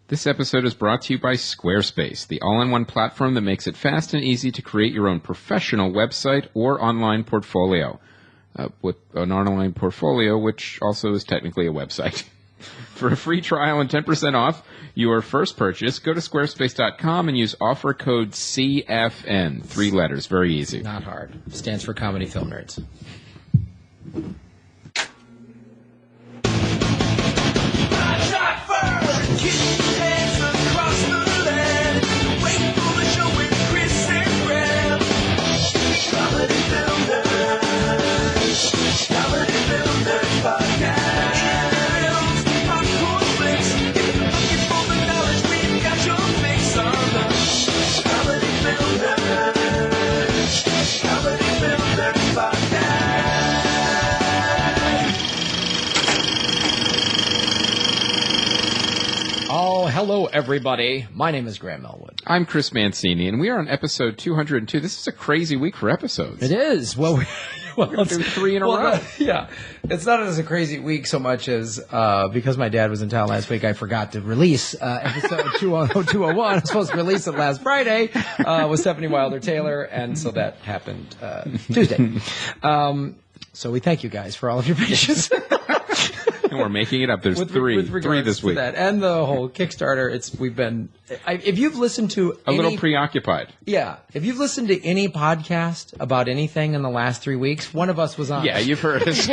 This episode is brought to you by Squarespace, the all-in-one platform that makes it fast and easy to create your own professional website or online portfolio. With an online portfolio, which also is technically a website. For a free trial and 10% off your first purchase, go to squarespace.com and use offer code CFN. 3 letters. Very easy. Not hard. Stands for Comedy Film Nerds. Hello, everybody. My name is Graham Elwood. I'm Chris Mancini, and we are on episode 202. This is a crazy week for episodes. It is. Well, we're doing 3 in a row. Yeah. It's not as a crazy week so much as because my dad was in town last week, I forgot to release episode 201. I was supposed to release it last Friday with Stephanie Wilder-Taylor, and so that happened Tuesday. So we thank you guys for all of your patience. And we're making it up. There's three this week. That. And the whole Kickstarter, if you've listened to a little preoccupied. Yeah. If you've listened to any podcast about anything in the last 3 weeks, one of us was on. Yeah, you've heard us.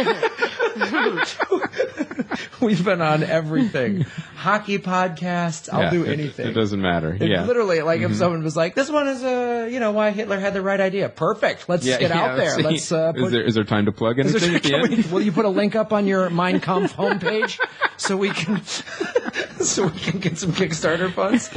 We've been on everything. Hockey podcasts, I'll do anything. It doesn't matter. Literally, like if someone was like, this one is, why Hitler had the right idea. Perfect. Let's get out there. Let's is there time to plug anything at the end? Will you put a link up on your Mein Kampf homepage so we can get some Kickstarter funds?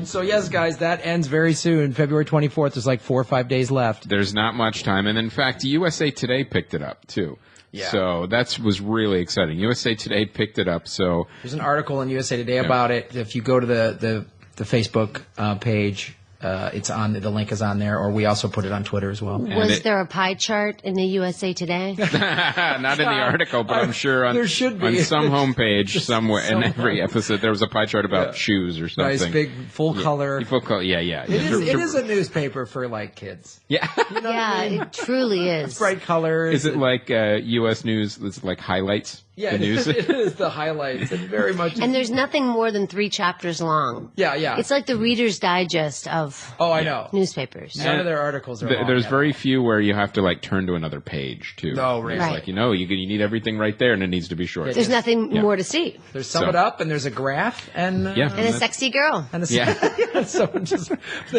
So yes, guys, that ends very soon. February 24th. There's like 4 or 5 days left. There's not much time. And in fact, USA Today picked it up too. Yeah. So that was really exciting. USA Today picked it up. So there's an article in USA Today about it. If you go to the Facebook page, it's on. The link is on there, or we also put it on Twitter as well. Was there a pie chart in the USA Today? Not in the article, but I'm sure there should be on some homepage somewhere in every episode there was a pie chart about shoes or something. Nice big full color. Full color. Yeah. It is a newspaper for like kids. Yeah. You know what I mean? It truly is. It's bright colors. Is it like U.S. News? It's like highlights. Yeah, the news? It is the highlights. It very much. And there's nothing more than 3 chapters long. Yeah. It's like the Reader's Digest of I know. Newspapers. None of their articles are long. There's very few where you have to like turn to another page too. No, really. It's like, you need everything right there, and it needs to be short. There's nothing more to see. There's sum it up, and there's a graph, and a sexy girl. And they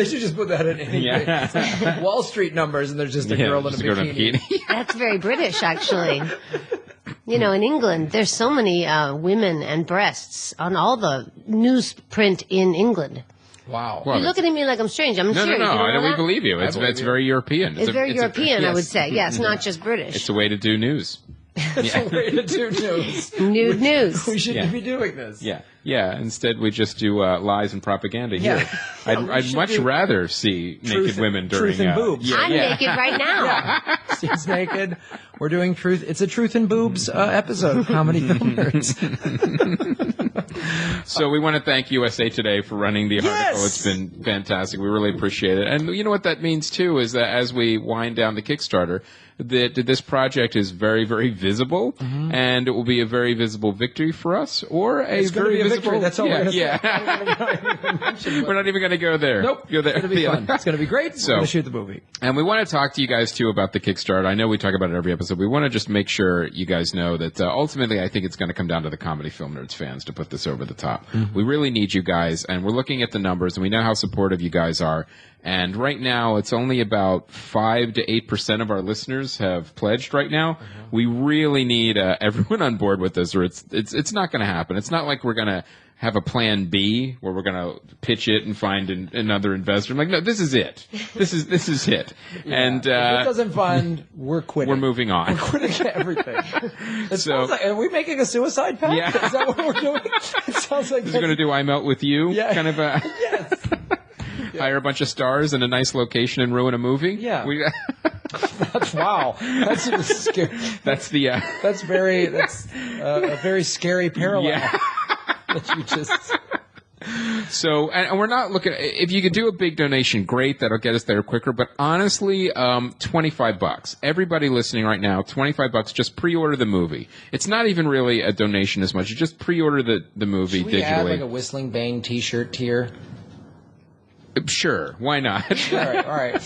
should just put that in anything. Yeah. Like Wall Street numbers, and there's just a girl in a bikini. That's very British, actually. In England, there's so many women and breasts on all the newsprint in England. Wow. You're looking at me like I'm strange. I'm serious. No, we believe you. It's very European. It's very European, I would say. Yes, not just British. It's a way to do news. It's a way to do news. Nude news. We shouldn't be doing this. Yeah. Instead, we just do lies and propaganda here. I'd much rather see naked women during truth and boobs. I'm naked right now. Steve's naked. We're doing truth. It's a truth and boobs episode of Comedy Film Nerds. So we want to thank USA Today for running the article. It's been fantastic. We really appreciate it. And you know what that means too is that as we wind down the Kickstarter, that this project is very, very visible, and it will be a very visible victory for us, or it's very visible victory. That's all. We're not even going to go there. Nope. Go there. It's going to be fun. It's going to be great. So, we're going to shoot the movie. And we want to talk to you guys too about the Kickstarter. I know we talk about it every episode. We want to just make sure you guys know that ultimately, I think it's going to come down to the Comedy Film Nerds fans to put this over the top. We really need you guys, and we're looking at the numbers, and we know how supportive you guys are. And right now, it's only about 5 to 8% of our listeners have pledged right now. We really need everyone on board with this, or it's not going to happen. It's not like we're going to have a plan B where we're going to pitch it and find another investor. I'm like, no, this is it. This is it. Yeah. And if it doesn't fund, we're quitting. We're moving on. We're quitting everything. Are we making a suicide pact? Yeah. Is that what we're doing? It sounds like we're going to do I Melt With You kind of a... Yes. Hire a bunch of stars in a nice location and ruin a movie. Yeah. Wow. That's scary. That's the. That's a very scary parallel. Yeah. That you just. So, and we're not looking, if you could do a big donation, great, that'll get us there quicker, but honestly, $25. Everybody listening right now, $25, just pre-order the movie. It's not even really a donation as much, you just pre-order the movie Should we digitally. add like a Whistling Bane t-shirt tier? Sure, why not? All right.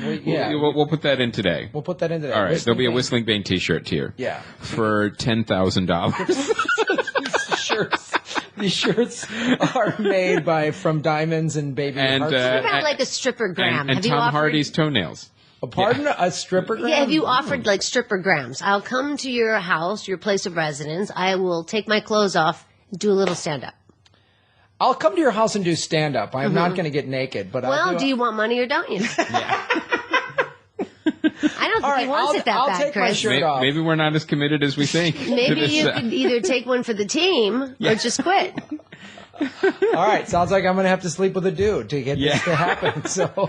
We'll put that in today. We'll put that into that. All right, there'll be a Whistling Bane t-shirt tier. Yeah. For $10,000. These shirts are made from diamonds and baby hearts. What about like a stripper gram? And Tom Hardy's toenails. A stripper gram? Yeah, have you offered like stripper grams? I'll come to your house, your place of residence. I will take my clothes off, do a little stand-up. I'll come to your house and do stand-up. I'm not going to get naked, but do you want money or don't you? Yeah. I don't think he wants it that I'll bad, take my Chris. shirt off. Maybe we're not as committed as we think. Maybe you could either take one for the team or just quit. All right, sounds like I'm going to have to sleep with a dude to get this to happen. So, all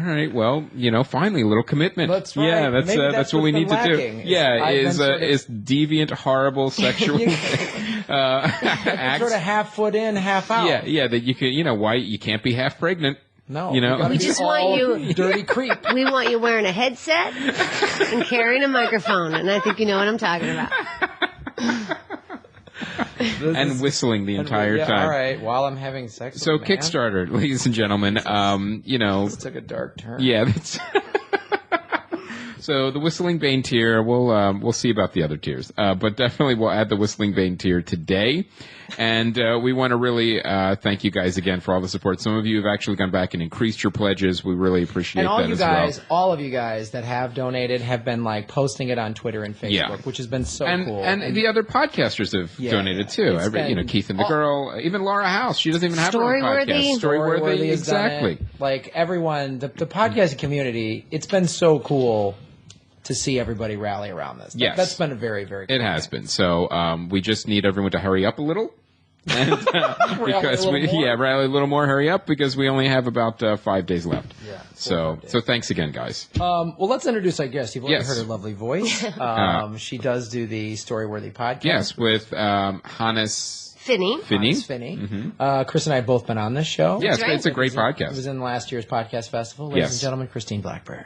right, well, finally a little commitment. That's right. Yeah, Maybe that's what we need to do. Yeah, is deviant, horrible sexual acts. Sort of half foot in, half out. Yeah, that you can. Why you can't be half pregnant? No, we just want you dirty creep. We want you wearing a headset and carrying a microphone, and I think you know what I'm talking about. And whistling the entire time. All right, while I'm having sex. So with a man. Kickstarter, ladies and gentlemen. This took a dark turn. Yeah. So the Whistling Bane tier, we'll see about the other tiers, but definitely we'll add the Whistling Bane tier today. And we want to really thank you guys again for all the support. Some of you have actually gone back and increased your pledges. We really appreciate that as well. All of you guys that have donated have been like posting it on Twitter and Facebook, which has been so cool. And the other podcasters have donated too. Keith and the Girl, even Laura House. She doesn't even have her own podcast. Storyworthy, exactly. Like everyone, the podcasting community, it's been so cool to see everybody rally around this. Yes. That's been a very, very cool It has been. So we just need everyone to hurry up a little. And, because rally a little more, hurry up, because we only have about 5 days left. Yeah. So thanks again, guys. Well, let's introduce our guest. You've already heard her lovely voice. She does do the Storyworthy podcast. Yes, with Hannes Finney. Mm-hmm. Chris and I have both been on this show. Yeah, it's a great podcast. It was in last year's podcast festival. Ladies and gentlemen, Christine Blackburn.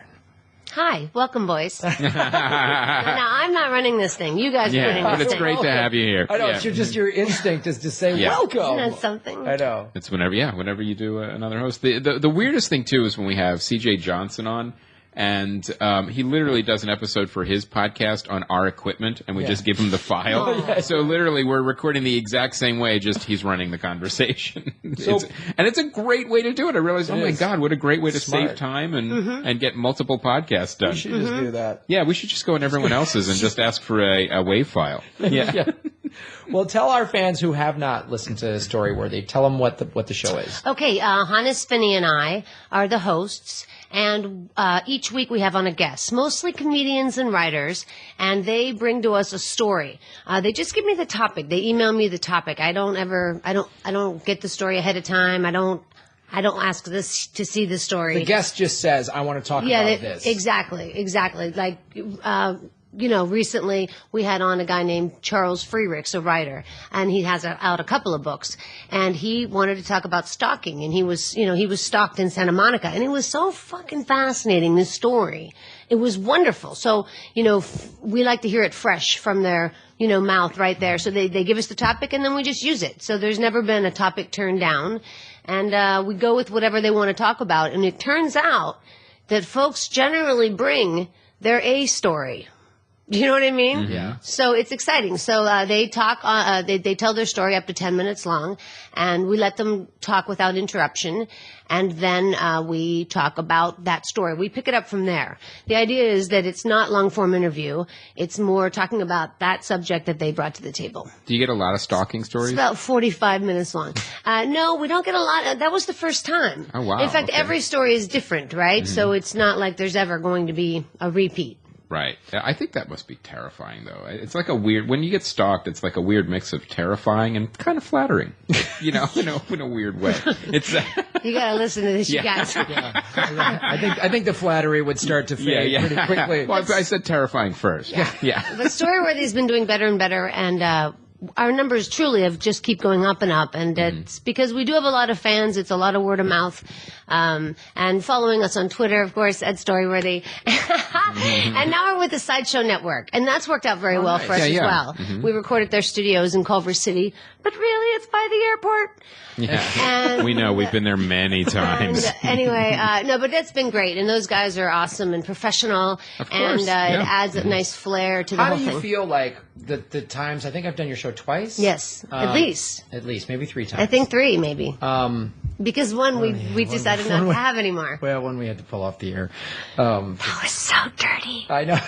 Hi, welcome, boys. No, I'm not running this thing. You guys are running this thing. But it's great to have you here. I know. It's just your instinct is to say welcome. Isn't that something? I know. It's whenever you do another host. The weirdest thing too is when we have CJ Johnson on. And he literally does an episode for his podcast on our equipment, and we just give him the file. So literally, we're recording the exact same way, just he's running the conversation. It's a great way to do it. I realized, oh my God, what a great way to save time and get multiple podcasts done. We should just do that. Yeah, we should just go on everyone else's and just ask for a WAV file. Yeah. Well, tell our fans who have not listened to Storyworthy, tell them what the show is. Okay, Hannes, Finney, and I are the hosts. And each week we have on a guest, mostly comedians and writers, and they bring to us a story. They just give me the topic. They email me the topic. I don't get the story ahead of time. I don't ask this to see the story. The guest just says, "I want to talk about this." Exactly. Like, recently we had on a guy named Charles Freerichs, a writer, and he has out a couple of books, and he wanted to talk about stalking, and he was stalked in Santa Monica, and it was so fucking fascinating, this story. It was wonderful. So, we like to hear it fresh from their, mouth right there. So they give us the topic, and then we just use it. So there's never been a topic turned down, and we go with whatever they want to talk about, and it turns out that folks generally bring their A story. Do you know what I mean? Yeah. So it's exciting. So they talk. They tell their story up to 10 minutes long, and we let them talk without interruption. And then we talk about that story. We pick it up from there. The idea is that it's not long form interview. It's more talking about that subject that they brought to the table. Do you get a lot of stalking stories? It's about 45 minutes long. No, we don't get a lot. That was the first time. Oh wow! In fact, every story is different, right? Mm-hmm. So it's not like there's ever going to be a repeat. Right. I think that must be terrifying, though. It's like when you get stalked, it's like a weird mix of terrifying and kind of flattering, in a weird way. It's you gotta listen to this, you guys. Yeah. I think the flattery would start to fade pretty quickly. Well, I said terrifying first. Yeah. But Storyworthy's been doing better and better, and our numbers truly have just keep going up and up, and it's because we do have a lot of fans. It's a lot of word of mouth, and following us on Twitter, of course, at Storyworthy, and now we're with the Sideshow Network, and that's worked out very well for us as well. We record at their studios in Culver City, but really, it's by the airport. Yeah, And- we know. We've been there many times. And, anyway, no, but that's been great, and those guys are awesome and professional, Of and course, it adds a nice flair to the How whole do you thing. feel like the times? I think I've done your show twice. Yes, at least. At least, maybe 3 times. I think 3, maybe. Because one we decided not to one- have anymore. Well, when we had to pull off the air. That was so dirty. I know.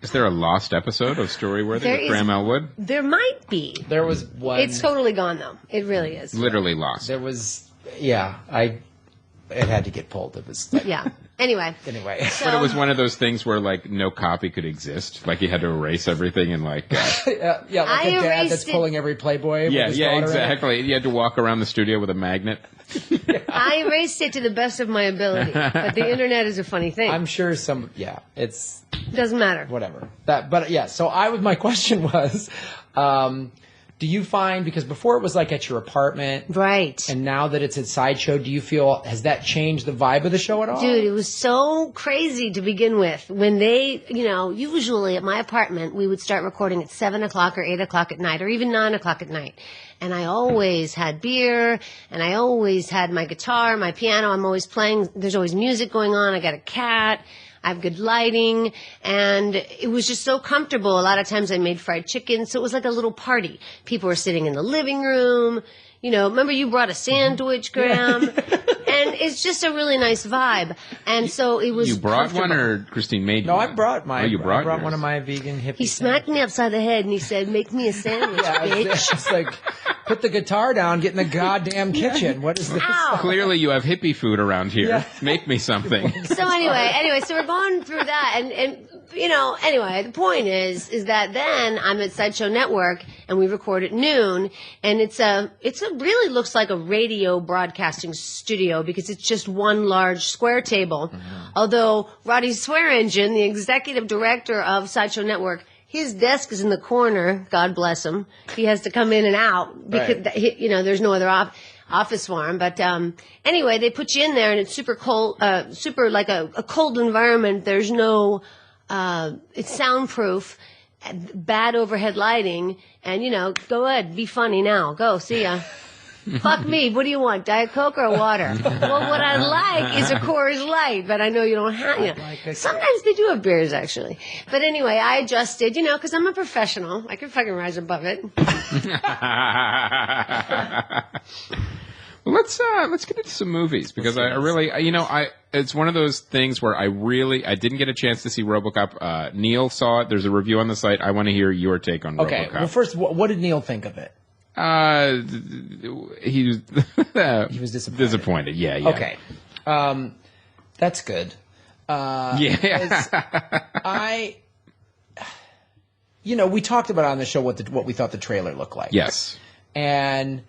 Is there a lost episode of Storyworthy There with is- Graham Elwood? There might be. There was one. It's totally gone, though. It really is. Literally lost. There was. Yeah, it had to get pulled. It was. Like, Yeah. Anyway. Anyway. So, But it was one of those things where, like, no copy could exist. Like, you had to erase everything and, like... yeah, like I a dad erased that's it. pulling every Playboy. yeah, with his yeah, daughter in it. exactly. You had to walk around the studio with a magnet. I erased it to the best of my ability. But the internet is a funny thing. I'm sure some. Yeah, it's Doesn't matter. whatever. But yeah. So my question was, do you find, because before it was like at your apartment, Right. and now that it's at Sideshow, do you feel, has that changed the vibe of the show at all? Dude, it was so crazy to begin with. When they, usually at my apartment, we would start recording at 7 o'clock or 8 o'clock at night, or even 9 o'clock at night. And I always had beer, and I always had my guitar, my piano. I'm always playing. There's always music going on. I got a cat. I have good lighting, and it was just so comfortable. A lot of times I made fried chicken, so it was like a little party. People were sitting in the living room. Remember you brought a sandwich, Graham? And it's just a really nice vibe. And so it was You brought one, comfortable. or Christine made you No, I one? brought my. Oh, you brought I brought yours. one of my vegan hippie. He smacked me upside the head and he said, "Make me a sandwich, Yeah, bitch." it's just like, put the guitar down, get in the goddamn kitchen. What is this? Ow. Clearly you have hippie food around here. Yeah. Make me something. So anyway, so we're going through that, and anyway, the point is that then I'm at Sideshow Network and we record at noon, and it's a really looks like a radio broadcasting studio because it's just one large square table. Although Roddy Swear Engine, the executive director of Sideshow Network, his desk is in the corner. God bless him. He has to come in and out because there's no other office for him. But anyway, they put you in there, and it's super cold, super like a cold environment. There's no, it's soundproof, bad overhead lighting, and go ahead, be funny now. Go, see ya. Fuck me. What do you want? Diet Coke or water? Well, what I like is a Coors Light, but I know you don't have. Sometimes they do have beers, actually. But anyway, I adjusted, because I'm a professional. I can fucking rise above it. Well, let's get into some movies, because I really, it's one of those things where I didn't get a chance to see RoboCop. Neil saw it. There's a review on the site. I want to hear your take on Okay. RoboCop. Well, first, what did Neil think of it? He was He was disappointed. disappointed. Yeah. Okay. That's good. Yeah. We talked about on the show what we thought the trailer looked like. Yes. And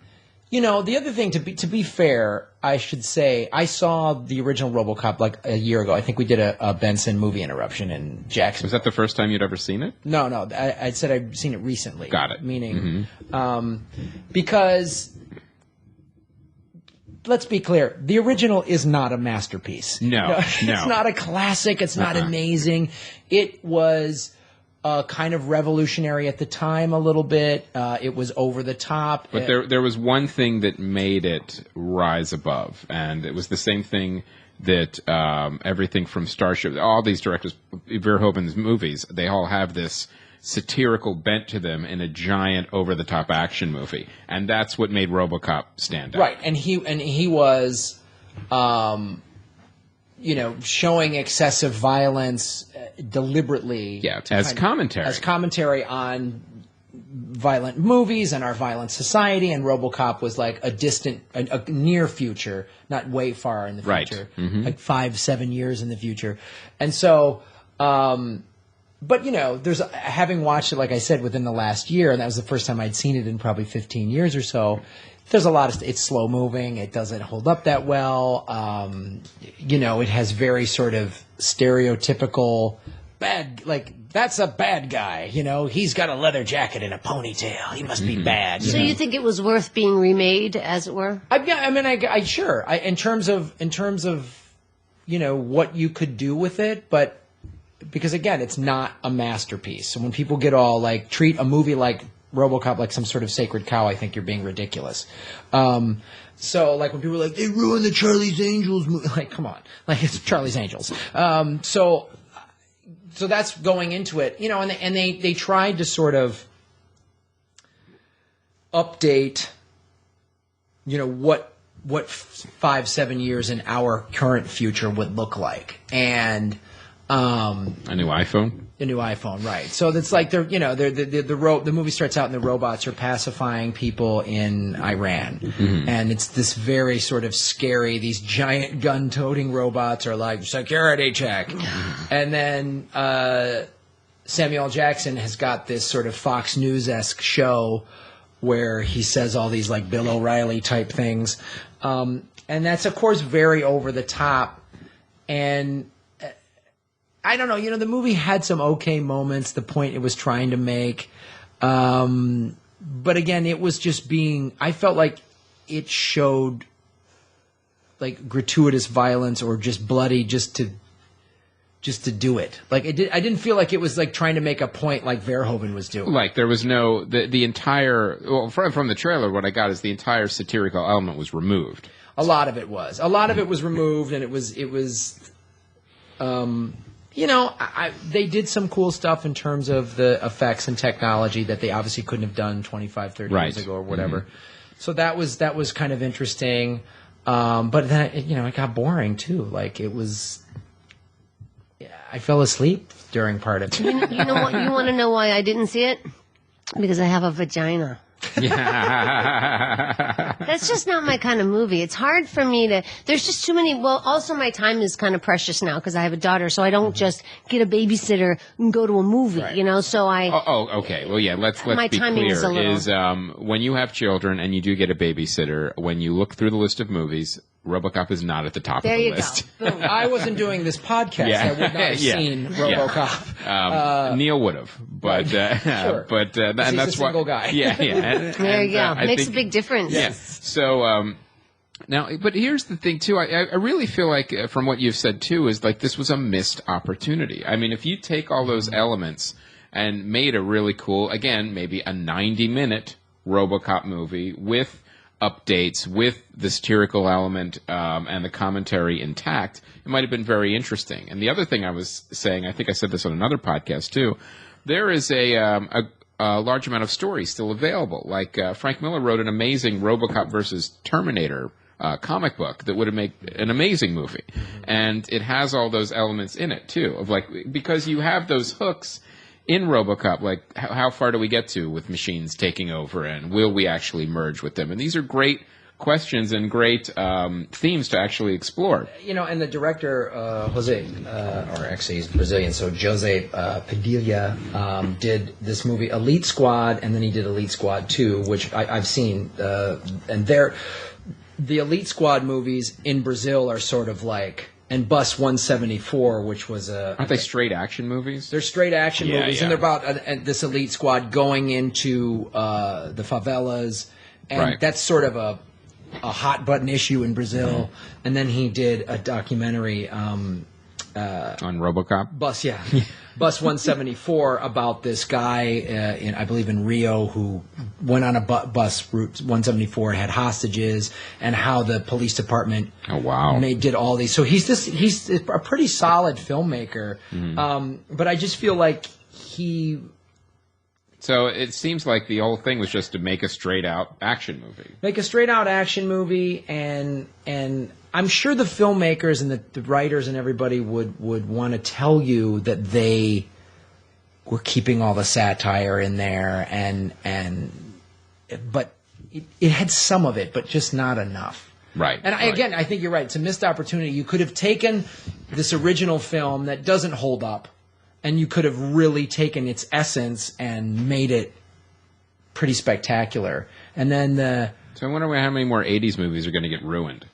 the other thing, to be fair, I should say, I saw the original RoboCop like a year ago. I think we did a Benson movie interruption in Jackson. Was that the first time you'd ever seen it? No. I said I'd seen it recently. Got it. Meaning, because let's be clear, the original is not a masterpiece. No. It's not a classic. It's not amazing. It was kind of revolutionary at the time a little bit. It was over the top. But there was one thing that made it rise above, and it was the same thing that everything from Starship, all these directors, Verhoeven's movies, they all have this satirical bent to them in a giant over-the-top action movie, and that's what made RoboCop stand out. Right, and he was, showing excessive violence deliberately. Yeah, as commentary on violent movies and our violent society. And RoboCop was like a near future, not way far in the future, right. like 5-7 years in the future, and so. But there's having watched it, like I said, within the last year, and that was the first time I'd seen it in probably 15 years or so. There's a lot of it's slow moving. It doesn't hold up that well. It has very sort of stereotypical that's a bad guy. He's got a leather jacket and a ponytail. He must be bad. So you think it was worth being remade, as it were? Sure. In terms of what you could do with it, but because again, it's not a masterpiece. So when people get all treat a movie like RoboCop like some sort of sacred cow, I think you're being ridiculous. So when people are like, they ruined the Charlie's Angels movie, come on, it's Charlie's Angels. So that's going into it, and they tried to sort of update, what 5-7 years in our current future would look like, and a new iPhone. A new iPhone, right? So that's the movie starts out and the robots are pacifying people in Iran, and it's this very sort of scary. These giant gun-toting robots are like security check, and then Samuel L. Jackson has got this sort of Fox News-esque show where he says all these Bill O'Reilly type things, and that's of course very over the top, and I don't know. The movie had some okay moments, the point it was trying to make. But again, it was just I felt like it showed gratuitous violence or just bloody just to do it. I didn't feel like it was trying to make a point like Verhoeven was doing. There was no, the entire, from the trailer, what I got is the entire satirical element was removed. A lot of it was. Removed, and it was they did some cool stuff in terms of the effects and technology that they obviously couldn't have done 25, 30 years ago or whatever. So that was kind of interesting. But then, it got boring too. I fell asleep during part of it. You know what? You want to know why I didn't see it? Because I have a vagina. That's just not my kind of movie. It's hard for me to. There's just too many. Well, also my time is kind of precious now because I have a daughter, so I don't just get a babysitter and go to a movie. Right. So I. Okay. Well, yeah. Let's be clear. Is when you have children and you do get a babysitter, when you look through the list of movies, RoboCop is not at the top of the list. Go. I wasn't doing this podcast. I would not have seen RoboCop. Neil would have, but sure. But and he's that's a single guy. There you go. Makes a big difference. Yes. So now, but here's the thing too. I really feel like from what you've said too is this was a missed opportunity. I mean, if you take all those elements and made a really cool, again, maybe a 90-minute RoboCop movie with updates, with the satirical element and the commentary intact, it might have been very interesting. And the other thing I was saying, I think I said this on another podcast too, there is a large amount of stories still available. Frank Miller wrote an amazing RoboCop versus Terminator comic book that would have made an amazing movie. And it has all those elements in it too, of because you have those hooks in RoboCop, how far do we get to with machines taking over, and will we actually merge with them? And these are great questions and great themes to actually explore. And the director, Jose, or actually he's Brazilian, so Jose Padilha did this movie, Elite Squad, and then he did Elite Squad 2, which I've seen. And the Elite Squad movies in Brazil are sort of and Bus 174, which was aren't they straight action movies? They're straight action movies, and they're about this elite squad going into the favelas, and that's sort of a hot button issue in Brazil. And then he did a documentary on RoboCop. Bus 174 about this guy I believe in Rio who went on a bus route 174, had hostages, and how the police department did all these. So he's a pretty solid filmmaker, but I just feel like he. So it seems like the whole thing was just to make a straight-out action movie. And I'm sure the filmmakers and the writers and everybody would want to tell you that they were keeping all the satire in there, but it had some of it, but just not enough. Right. And I think you're right. It's a missed opportunity. You could have taken this original film that doesn't hold up, and you could have really taken its essence and made it pretty spectacular. And then So I wonder how many more 80s movies are going to get ruined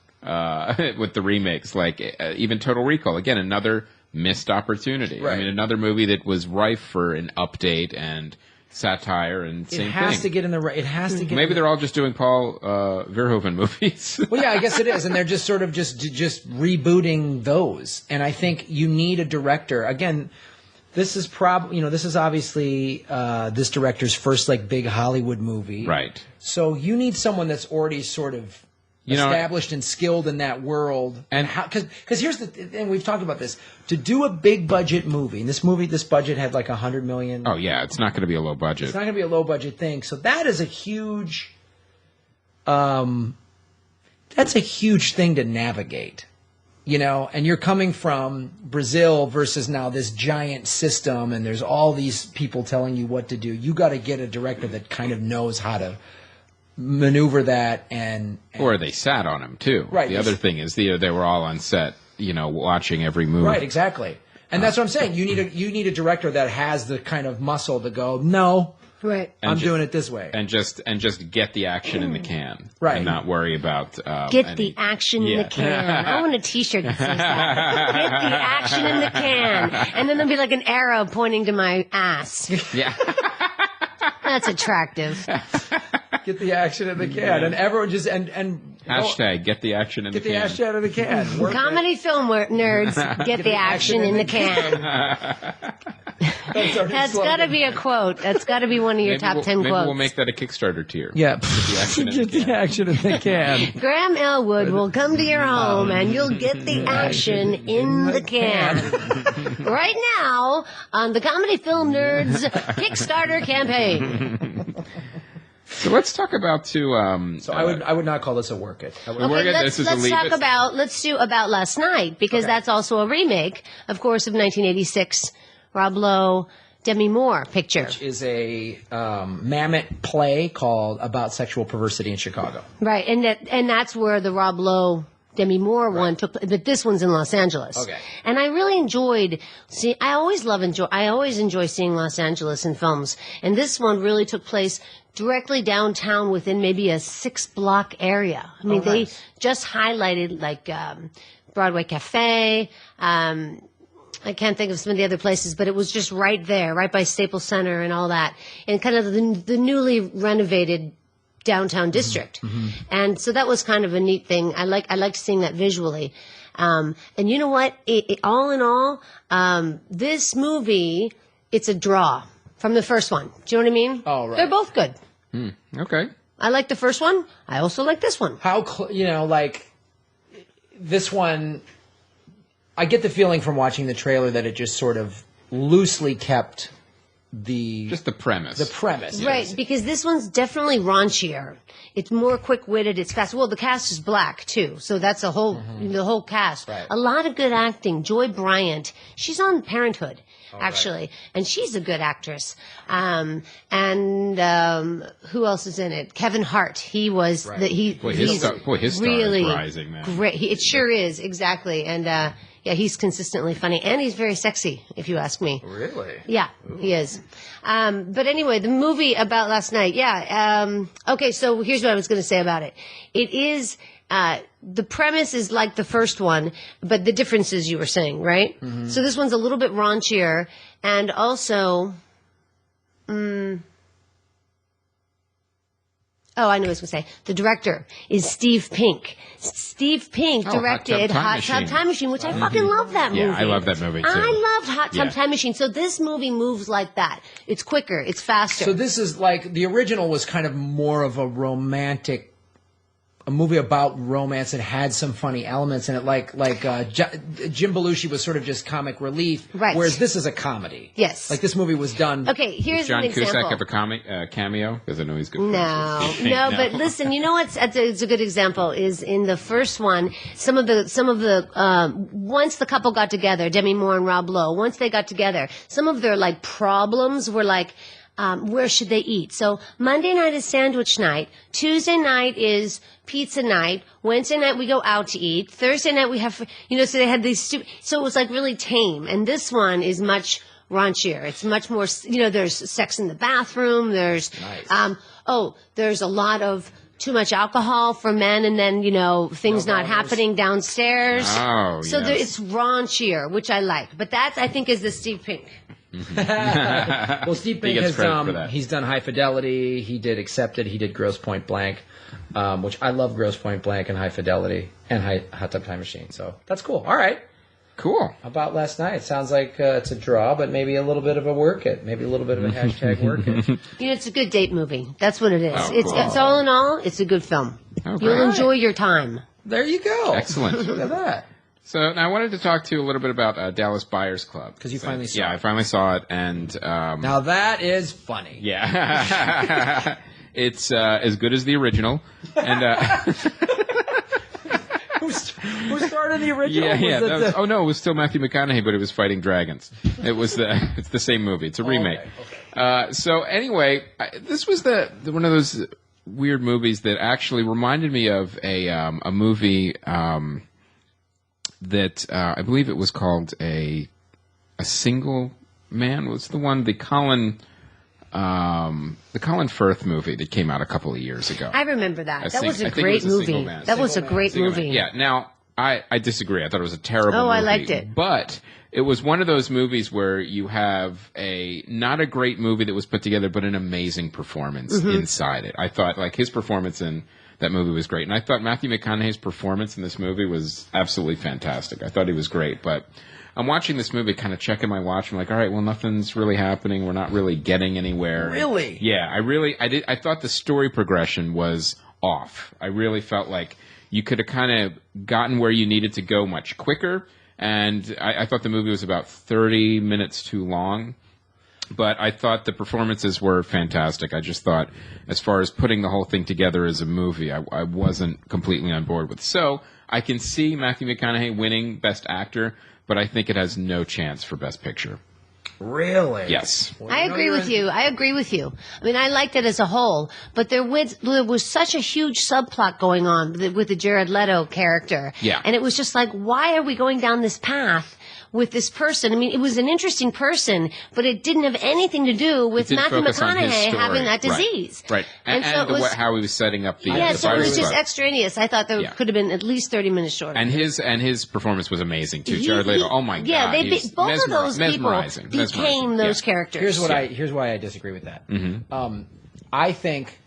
with the remakes, even Total Recall. Again, another missed opportunity. Right. I mean, another movie that was rife for an update and satire and same thing. It has to get in the right. It has to get. Maybe they're all just doing Paul Verhoeven movies. Well, yeah, I guess it is, and they're just sort of just rebooting those. And I think you need a director. Again, this is this is obviously this director's first like big Hollywood movie, Right. So you need someone that's already sort of established and skilled in that world. And how? Because here's and we've talked about this. To do a big budget movie, and this budget had like $100 million. Oh yeah, it's not going to be a low budget. It's not going to be a low budget thing. So that is a huge. That's a huge thing to navigate, and you're coming from Brazil versus now this giant system, and there's all these people telling you what to do. You got to get a director that kind of knows how to maneuver that, and or they sat on him too. Right. The other thing is they were all on set, watching every move. Right, exactly. And that's what I'm saying. You need a director that has the kind of muscle to go, no, Right. I'm doing it this way, and just get the action in the can, Right, and not worry about get the action in the can. I want a T-shirt that says that. Get the action in the can, and then there'll be like an arrow pointing to my ass. Yeah. That's attractive. Get the action in the can, and everyone just and Hashtag get the action in the can. Get the action in the can. Work Comedy film nerds, get the action in the can. That's got to be a quote. That's got to be one of your top 10 maybe quotes. we'll make that a Kickstarter tier. Yeah. Get the action in the can. Get the action in the can. Graham Elwood will come to your home and you'll get the action in the can. Right now on the Comedy Film Nerds Kickstarter campaign. So let's talk about So I would not call this a work it. Okay, let's do About Last Night, because that's also a remake, of course, of 1986 Rob Lowe, Demi Moore picture. Which is a Mamet play called About Sexual Perversity in Chicago. Right, and that's where the Rob Lowe Demi Moore one took, but this one's in Los Angeles. Okay. And I really enjoyed I always enjoy seeing Los Angeles in films. And this one really took place directly downtown within maybe a 6-block area. I mean, they just highlighted like Broadway Cafe. I can't think of some of the other places, but it was just right there, right by Staples Center and all that. And kind of the newly renovated downtown district. Mm-hmm. And so that was kind of a neat thing. I liked seeing that visually. And you know what? All in all, this movie, it's a draw from the first one. Do you know what I mean? Oh, right. They're both good. Okay. I like the first one. I also like this one. This one, I get the feeling from watching the trailer that it just sort of loosely kept just the premise. The premise. Yes. Right, because this one's definitely raunchier. It's more quick-witted. It's fast. Well, the cast is black, too. So that's the whole cast. Right. A lot of good acting. Joy Bryant. She's on Parenthood, actually. Right. And she's a good actress. And who else is in it? Kevin Hart. He was... Right. His star really is rising, man. Great. It sure is, exactly. And... yeah, he's consistently funny, and he's very sexy, if you ask me. Really? Yeah, ooh. He is. But anyway, the movie About Last Night, okay, so here's what I was going to say about it. It is, the premise is like the first one, but the differences you were saying, right? Mm-hmm. So this one's a little bit raunchier, and also... Oh, I know what I was going to say. The director is Steve Pink. Steve Pink directed Hot Tub Time Machine, which I fucking love that movie. Yeah, I love that movie, too. I loved Hot Tub Time Machine. So this movie moves like that. It's quicker. It's faster. So this is like, the original was kind of more of a movie about romance. It had some funny elements in it, like Jim Belushi was sort of just comic relief, right? Whereas this is a comedy. Yes, like this movie was done. Okay, here's John an example. Cusack have a cameo? Because I know he's good. No, but listen, you know what's it's a good example is in the first one. Some of the once the couple got together, Demi Moore and Rob Lowe, once they got together, some of their like problems were like. Where should they eat? So Monday night is sandwich night. Tuesday night is pizza night. Wednesday night we go out to eat. Thursday night we have, so they had these so it was like really tame. And this one is much raunchier. It's much more, there's sex in the bathroom. There's, nice. There's a lot of too much alcohol for men, and then things not happening downstairs. Oh, so yes. it's raunchier, which I like. But that I think is the Steve Pink. Well, Steve Pink gets has credit for that. he's done High Fidelity. He did Accepted. He did Grosse Point Blank, which I love. Grosse Point Blank and High Fidelity and Hot Tub Time Machine. So that's cool. All right. Cool. How about Last Night? Sounds like it's a draw, but maybe a little bit of a work it. Maybe a little bit of a hashtag work it. It's a good date movie. That's what it is. Oh, It's cool. all in all, it's a good film. Okay. You'll enjoy your time. There you go. Excellent. Look at that. So now I wanted to talk to you a little bit about Dallas Buyers Club. Because you finally saw it. Yeah, I finally saw it, and Now that is funny. yeah, it's as good as the original, and Who started the original? it was still Matthew McConaughey, but it was fighting dragons. It's the same movie. It's a remake. Okay. So anyway, this was one of those weird movies that actually reminded me of a movie that I believe it was called a Single Man. Was the one the Colin Firth movie that came out a couple of years ago. I remember that. That was a I think it great was a movie. Single Man. That was a great Single movie. Man. Yeah. Now I disagree. I thought it was a terrible movie. I liked it. But it was one of those movies where you have not a great movie that was put together, but an amazing performance inside it. I thought his performance in that movie was great. And I thought Matthew McConaughey's performance in this movie was absolutely fantastic. I thought he was great. But I'm watching this movie, kind of checking my watch. I'm like, all right, well, nothing's really happening. We're not really getting anywhere. Really? Yeah, I thought the story progression was off. I really felt like you could have kind of gotten where you needed to go much quicker. And I thought the movie was about 30 minutes too long. But I thought the performances were fantastic. I just thought, as far as putting the whole thing together as a movie, I wasn't completely on board with. So I can see Matthew McConaughey winning Best Actor, but I think it has no chance for Best Picture. Really? Yes. Well, I agree with you. I agree with you. I mean, I liked it as a whole, but there was such a huge subplot going on with the Jared Leto character. Yeah. And it was just like, why are we going down this path with this person? I mean, it was an interesting person, but it didn't have anything to do with It didn't Matthew focus on his McConaughey story. having that Right. disease. Right. And so it was, how he was setting up the yeah, the so it Buyers was just Club. extraneous. I thought there could have been at least 30 minutes shorter. And his performance was amazing too. Jared Leto. Oh my yeah, God. both of those people mesmerizing. became those characters. Here's why I disagree with that. I think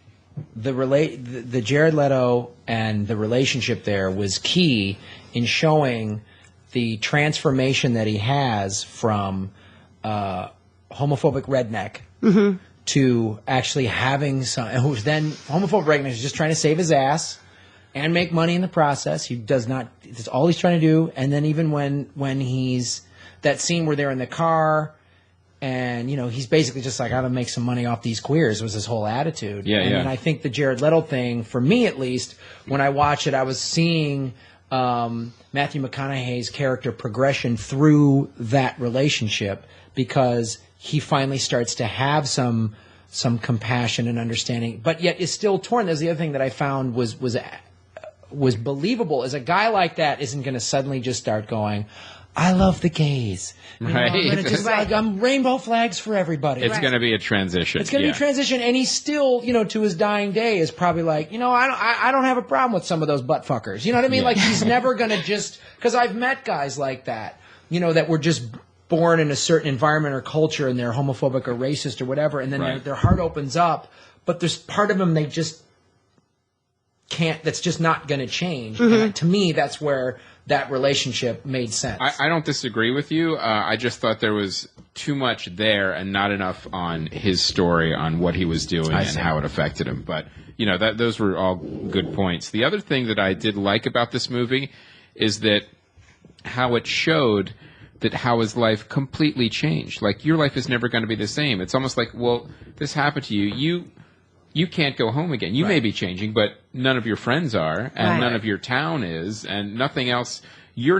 the Jared Leto and the relationship there was key in showing the transformation that he has from homophobic redneck to actually having some, who's then homophobic redneck is just trying to save his ass and make money in the process. He does not. That's all he's trying to do. And then even when he's that scene where they're in the car. And, he's basically just like, I gotta make some money off these queers was his whole attitude. Yeah, and I think the Jared Leto thing, for me at least, when I watch it, I was seeing Matthew McConaughey's character progression through that relationship because he finally starts to have some compassion and understanding, but yet is still torn. There's the other thing that I found was believable. Is a guy like that isn't going to suddenly just start going, I love the gays. Right. I'm gonna just I'm rainbow flags for everybody. It's going to be a transition. It's going to be a transition, and he's still, to his dying day, is probably like, I don't have a problem with some of those butt fuckers. You know what I mean? Yeah. Like he's never going to just because I've met guys like that, that were just born in a certain environment or culture, and they're homophobic or racist or whatever, and then their heart opens up, but there's part of them they just can't. That's just not going to change. And to me, that's where that relationship made sense. I don't disagree with you. I just thought there was too much there and not enough on his story, on what he was doing and how it affected him. But, those were all good points. The other thing that I did like about this movie is that how it showed that how his life completely changed. Like, your life is never going to be the same. It's almost like, well, this happened to you. You can't go home again. You may be changing, but none of your friends are, and none of your town is, and nothing else. You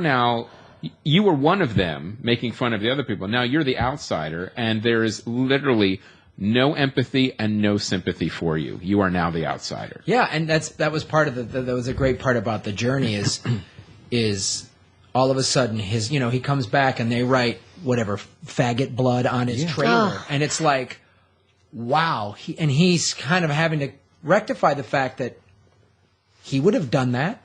were one of them making fun of the other people. Now you're the outsider, and there is literally no empathy and no sympathy for you. You are now the outsider. Yeah, and that was part of that was a great part about the journey is all of a sudden he comes back and they write whatever faggot blood on his trailer, and it's like, wow. He's kind of having to rectify the fact that he would have done that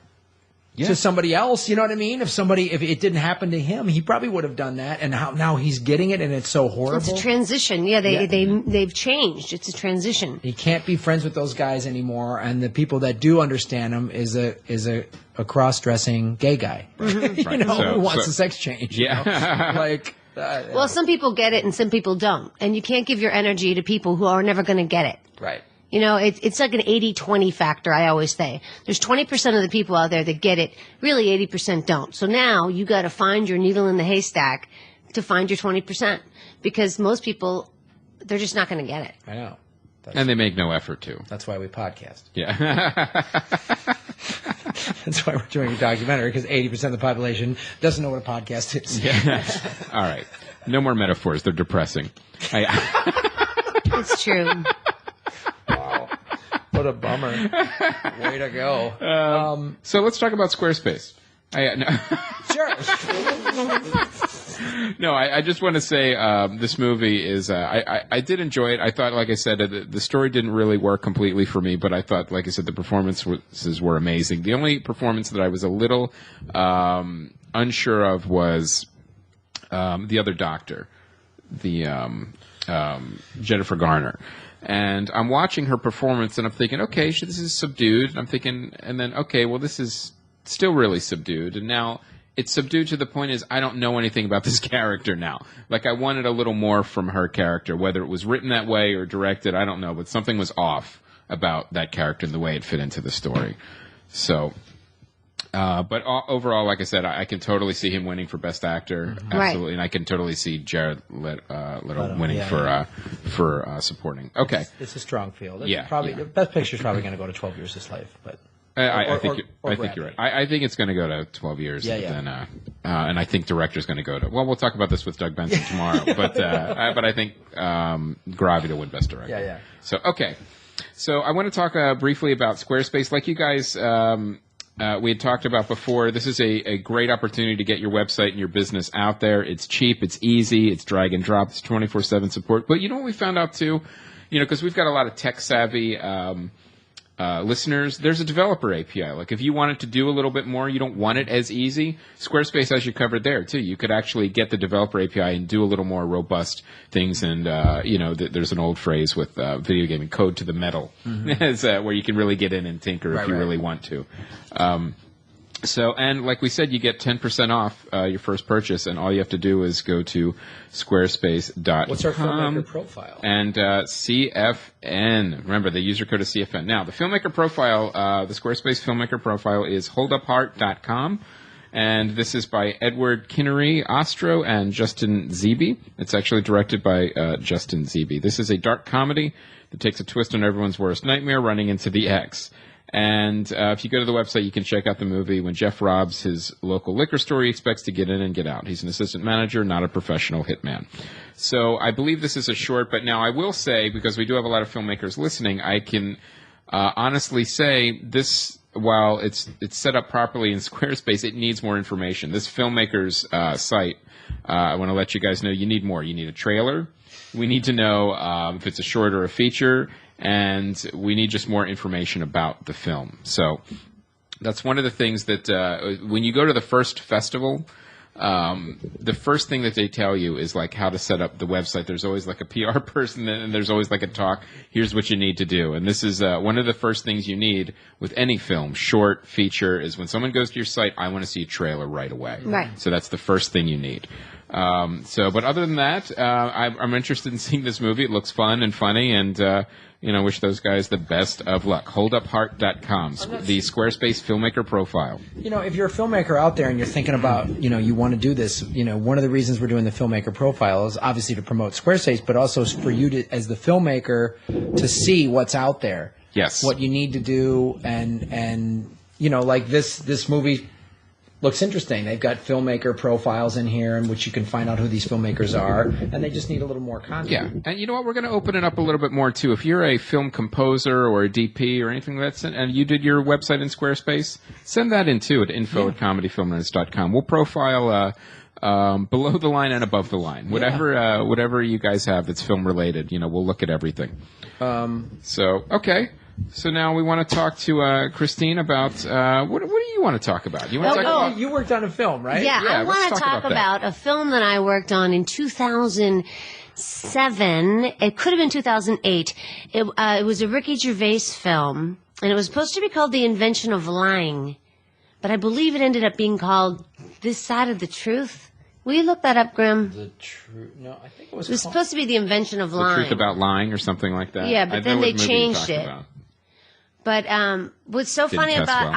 to somebody else. You know what I mean? If it didn't happen to him, he probably would have done that. And now he's getting it, and it's so horrible. It's a transition. Yeah, they've changed. It's a transition. He can't be friends with those guys anymore, and the people that do understand him is a cross-dressing gay guy, who wants a sex change. Yeah, like. Well, some people get it and some people don't, and you can't give your energy to people who are never going to get it. Right. You know, it's like an 80-20 factor, I always say. There's 20% of the people out there that get it. Really, 80% don't. So now you got to find your needle in the haystack to find your 20%. Because most people, they're just not going to get it. I know. And they make no effort to. That's why we podcast. Yeah. That's why we're doing a documentary, because 80% of the population doesn't know what a podcast is. Yeah. All right. No more metaphors. They're depressing. It's true. Wow. What a bummer. Way to go. So let's talk about Squarespace. Sure. No, I just want to say this movie is I did enjoy it. I thought, like I said, the story didn't really work completely for me, but I thought, like I said, the performances were amazing. The only performance that I was a little unsure of was the other doctor, the Jennifer Garner. And I'm watching her performance, and I'm thinking, okay, this is subdued. And I'm thinking, and then, okay, well, this is still really subdued. And now it's subdued to the point is I don't know anything about this character now. Like, I wanted a little more from her character, whether it was written that way or directed, I don't know. But something was off about that character and the way it fit into the story. So, but overall, like I said, I can totally see him winning for Best Actor. Absolutely. Right. And I can totally see Jared Leto winning for supporting. Okay. It's a strong field. Yeah. The Best Picture is probably going to go to 12 Years a Slave, but. I think you're right. I think it's going to go to 12 years. Yeah. And I think director's going to go to. Well, we'll talk about this with Doug Benson tomorrow. But I think Gravity will win Best Director. Yeah. So okay. So I want to talk briefly about Squarespace. Like you guys, we had talked about before. This is a great opportunity to get your website and your business out there. It's cheap. It's easy. It's drag and drop. It's 24/7 support. But you know what we found out too? Because we've got a lot of tech savvy. Listeners, there's a developer API. Like, if you wanted to do a little bit more, you don't want it as easy, Squarespace has you covered there, too. You could actually get the developer API and do a little more robust things. And, there's an old phrase with video gaming, code to the metal, where you can really get in and tinker if you really want to. And like we said, you get 10% off your first purchase, and all you have to do is go to squarespace.com. What's our filmmaker profile? And CFN. Remember, the user code is CFN. Now, the filmmaker profile, the Squarespace filmmaker profile is holdupheart.com. And this is by Edward Kinnery Ostro and Justin Zeeby. It's actually directed by Justin Zeeby. This is a dark comedy that takes a twist on everyone's worst nightmare, running into the X. And if you go to the website, you can check out the movie. When Jeff robs his local liquor store, he expects to get in and get out. He's an assistant manager, not a professional hitman. So I believe this is a short, but now I will say, because we do have a lot of filmmakers listening, I can honestly say this, while it's set up properly in Squarespace, it needs more information. This filmmaker's site, I want to let you guys know, you need more. You need a trailer. We need to know if it's a short or a feature. And we need just more information about the film. So that's one of the things that when you go to the first festival, the first thing that they tell you is like how to set up the website. There's always like a PR person, and there's always like a talk. Here's what you need to do. And this is one of the first things you need with any film, short, feature, is when someone goes to your site, I want to see a trailer right away. Right. So that's the first thing you need. But other than that, I'm interested in seeing this movie. It looks fun and funny, and wish those guys the best of luck. Holdupheart.com, the Squarespace filmmaker profile. If you're a filmmaker out there and you're thinking about, you want to do this, one of the reasons we're doing the filmmaker profile is obviously to promote Squarespace, but also for you to, as the filmmaker, to see what's out there. Yes. What you need to do, and like this movie looks interesting. They've got filmmaker profiles in here in which you can find out who these filmmakers are, and they just need a little more content. Yeah, and you know what? We're going to open it up a little bit more, too. If you're a film composer or a DP or anything like that, and you did your website in Squarespace, send that in, too, at info@comedyfilmnerds.com. We'll profile below the line and above the line. Whatever you guys have that's film-related, we'll look at everything. Okay. So now we want to talk to Christine about what do you want to talk about? You want to talk about? You worked on a film, right? Yeah, I let's want to talk talk about about a film that I worked on in 2007. It could have been 2008. It was a Ricky Gervais film, and it was supposed to be called The Invention of Lying, but I believe it ended up being called This Side of the Truth. Will you look that up, Grim? The truth. No, I think it was. It was supposed to be The Invention of The Lying. Truth About Lying or something like that. Yeah, but I then know they what movie changed you're it. talking about. But what's so Didn't funny test about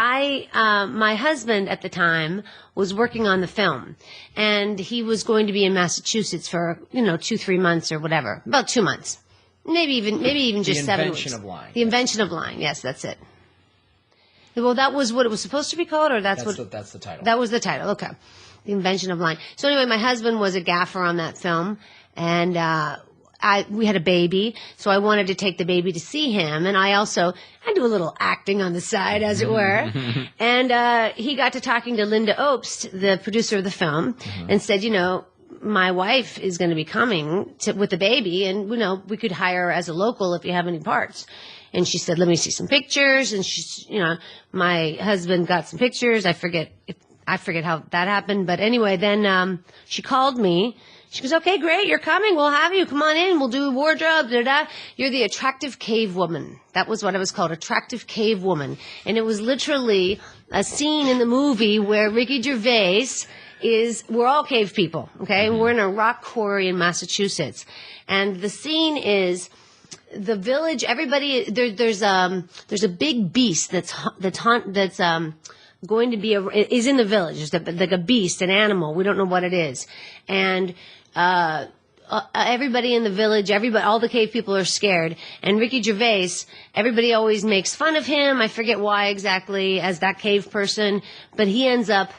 well. my husband at the time was working on the film, and he was going to be in Massachusetts for 2-3 months or whatever, about 2 months, maybe even just 7 weeks. The Invention of Lying. The Invention of Lying. Yes, that's it. Well, that was what it was supposed to be called, or that's the title. That was the title. Okay, The Invention of Lying. So anyway, my husband was a gaffer on that film, and we had a baby, so I wanted to take the baby to see him, and I do a little acting on the side, as it were. And he got to talking to Linda Obst, the producer of the film, and said, my wife is going to be coming with the baby, and we could hire her as a local if you have any parts. And she said, let me see some pictures. And my husband got some pictures. I forget how that happened, but anyway, then she called me. She goes, okay, great, you're coming. We'll have you. Come on in. We'll do wardrobe. You're the attractive cave woman. That was what I was called, attractive cave woman. And it was literally a scene in the movie where Ricky Gervais we're all cave people, okay? We're in a rock quarry in Massachusetts. And the scene is the village, everybody, there's a big beast that's going to be is in the village. It's like a beast, an animal. We don't know what it is. And everybody in the village, all the cave people are scared. And Ricky Gervais, everybody always makes fun of him. I forget why exactly as that cave person, but he ends up.